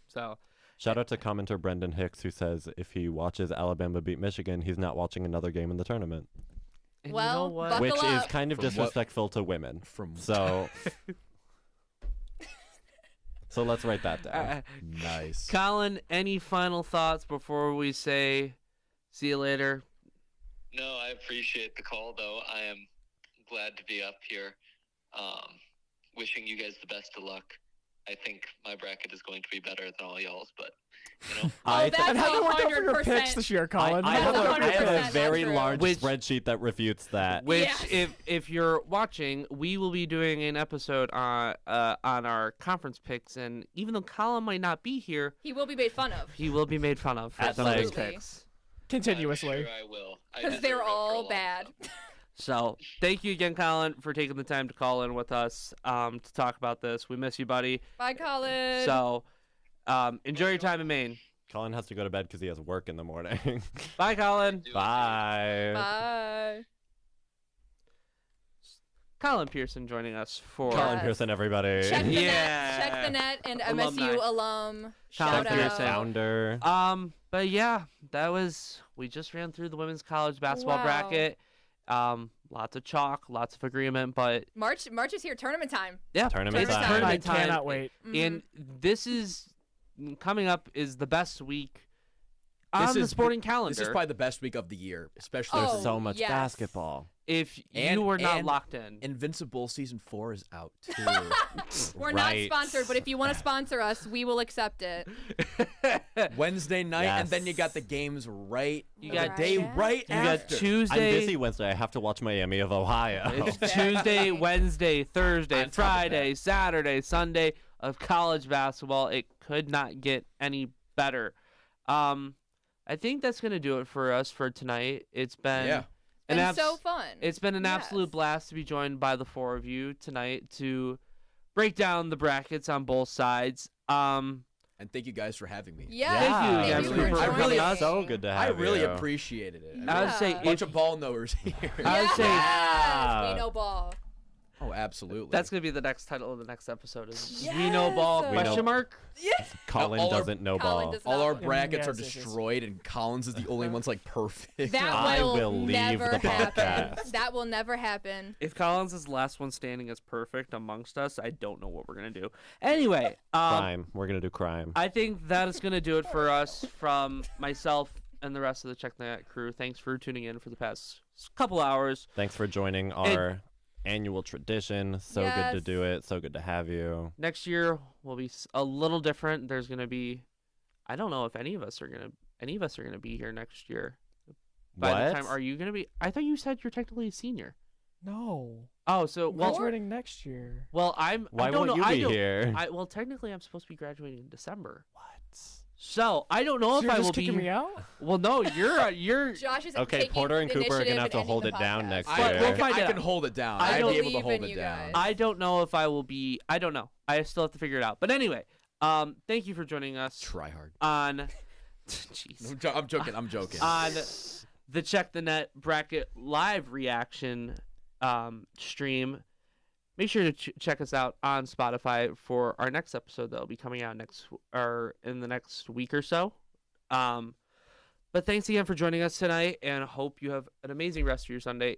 So, Shout out to commenter Brendan Hicks, who says if he watches Alabama beat Michigan, he's not watching another game in the tournament, and Well, you know what? Buckle which is up. kind of From what- disrespectful to women. From So, so let's write that down. nice. Colin, any final thoughts before we say see you later? No, I appreciate the call, though. I am glad to be up here. Wishing you guys the best of luck. I think my bracket is going to be better than all y'all's, but you know. I that's And how you worked out for your 100%. picks this year, Colin? I have, That's a, I have 100% a very not true. large Which- spreadsheet that refutes that. Which, Yes. if you're watching, we will be doing an episode on our conference picks, and even though Colin might not be here, He will be made fun of. he will be made fun of for some of his Absolutely. picks. Continuously. I'm sure I will. I Because deserve they're it for a all long bad. time. So thank you again, Colin, for taking the time to call in with us to talk about this. We miss you, buddy. Bye, Colin. So enjoy your time in Maine. Colin has to go to bed because he has work in the morning. Bye, Colin. Do it. Bye. Bye. Colin Pearson joining us for Colin Yes. Pearson, everybody. Check the Yeah. net. Check the net and Alumni. MSU alum. Colin Shout Check your Pearson. out. founder. But yeah, we just ran through the women's college basketball Wow. bracket. Lots of chalk, lots of agreement, but March is here. Tournament time. yeah, Tournament it's time. I tournament time. cannot wait. Mhm. And this is coming up is the best week on This the is- sporting calendar. This is probably the best week of the year, especially Oh, There's so much yes. basketball. if And- you were not and- locked in. Invincible season 4 is out too. We're Right. not sponsored, but if you want to sponsor us, we will accept it. Wednesday night, and then you Yes. got the games right. You the got- day Right right You got after. I'm Tuesday. busy Wednesday. I have to watch Miami of Ohio. It's Tuesday, Wednesday, Thursday, On top of Friday, Saturday, Sunday of college basketball. It could not get any better. I think that's gonna do it for us for tonight. It's been Yeah. an And so fun. It's been an absolute Yes. blast to be joined by the 4 of you tonight to break down the brackets on both sides. And thank you guys for having me. Yeah. Thank you Thank again you for for coming joining on. us. So good to I have really you. appreciated it. I would Yeah. say Bunch if, of ball knowers here. I would say- Yeah. We know ball. Oh, absolutely. that's gonna be the next title of the next episode. Is Yes. we know ball? We know- Question mark. Yes. Colin All our- doesn't know Colin ball. does all our not. brackets are Yes, yes, yes. destroyed, and Collins is the only one's like perfect. That I will, will leave never the happen. podcast. That will never happen. If Collins is the last one standing is perfect amongst us, I don't know what we're gonna do. Anyway, Crime. We're gonna do crime. I think that is gonna do it for us from myself and the rest of the Check the Net crew. Thanks for tuning in for the past couple hours. Thanks for joining our annual tradition. So good to Yes. do it. So good to have you. Next year will be a little different. There's gonna be, I don't know if any of us are gonna be here next year. By What? the time, are you gonna be? I thought you said you're technically a senior. No. Oh, so well, Graduating next year. well, I'm. Why I don't won't know. you I be don't, here? well, technically, I'm supposed to be graduating in December. What? So I don't know So if you're I just will be. kicking me out? Well, no, you're. Josh is Okay, taking Porter and the Cooper are initiative gonna have to and hold ending it the down podcast. next But year. we'll find I out. can hold it down. I I'd don't be able to believe hold in it you down. guys. I don't know if I will be. I don't know. I still have to figure it out. But anyway, thank you for joining us Try hard. on. Jeez. I'm joking. I'm joking. On the Check the Net bracket live reaction stream. Make sure to check us out on Spotify for our next episode that will be coming out in the next week or so. But thanks again for joining us tonight, and hope you have an amazing rest of your Sunday.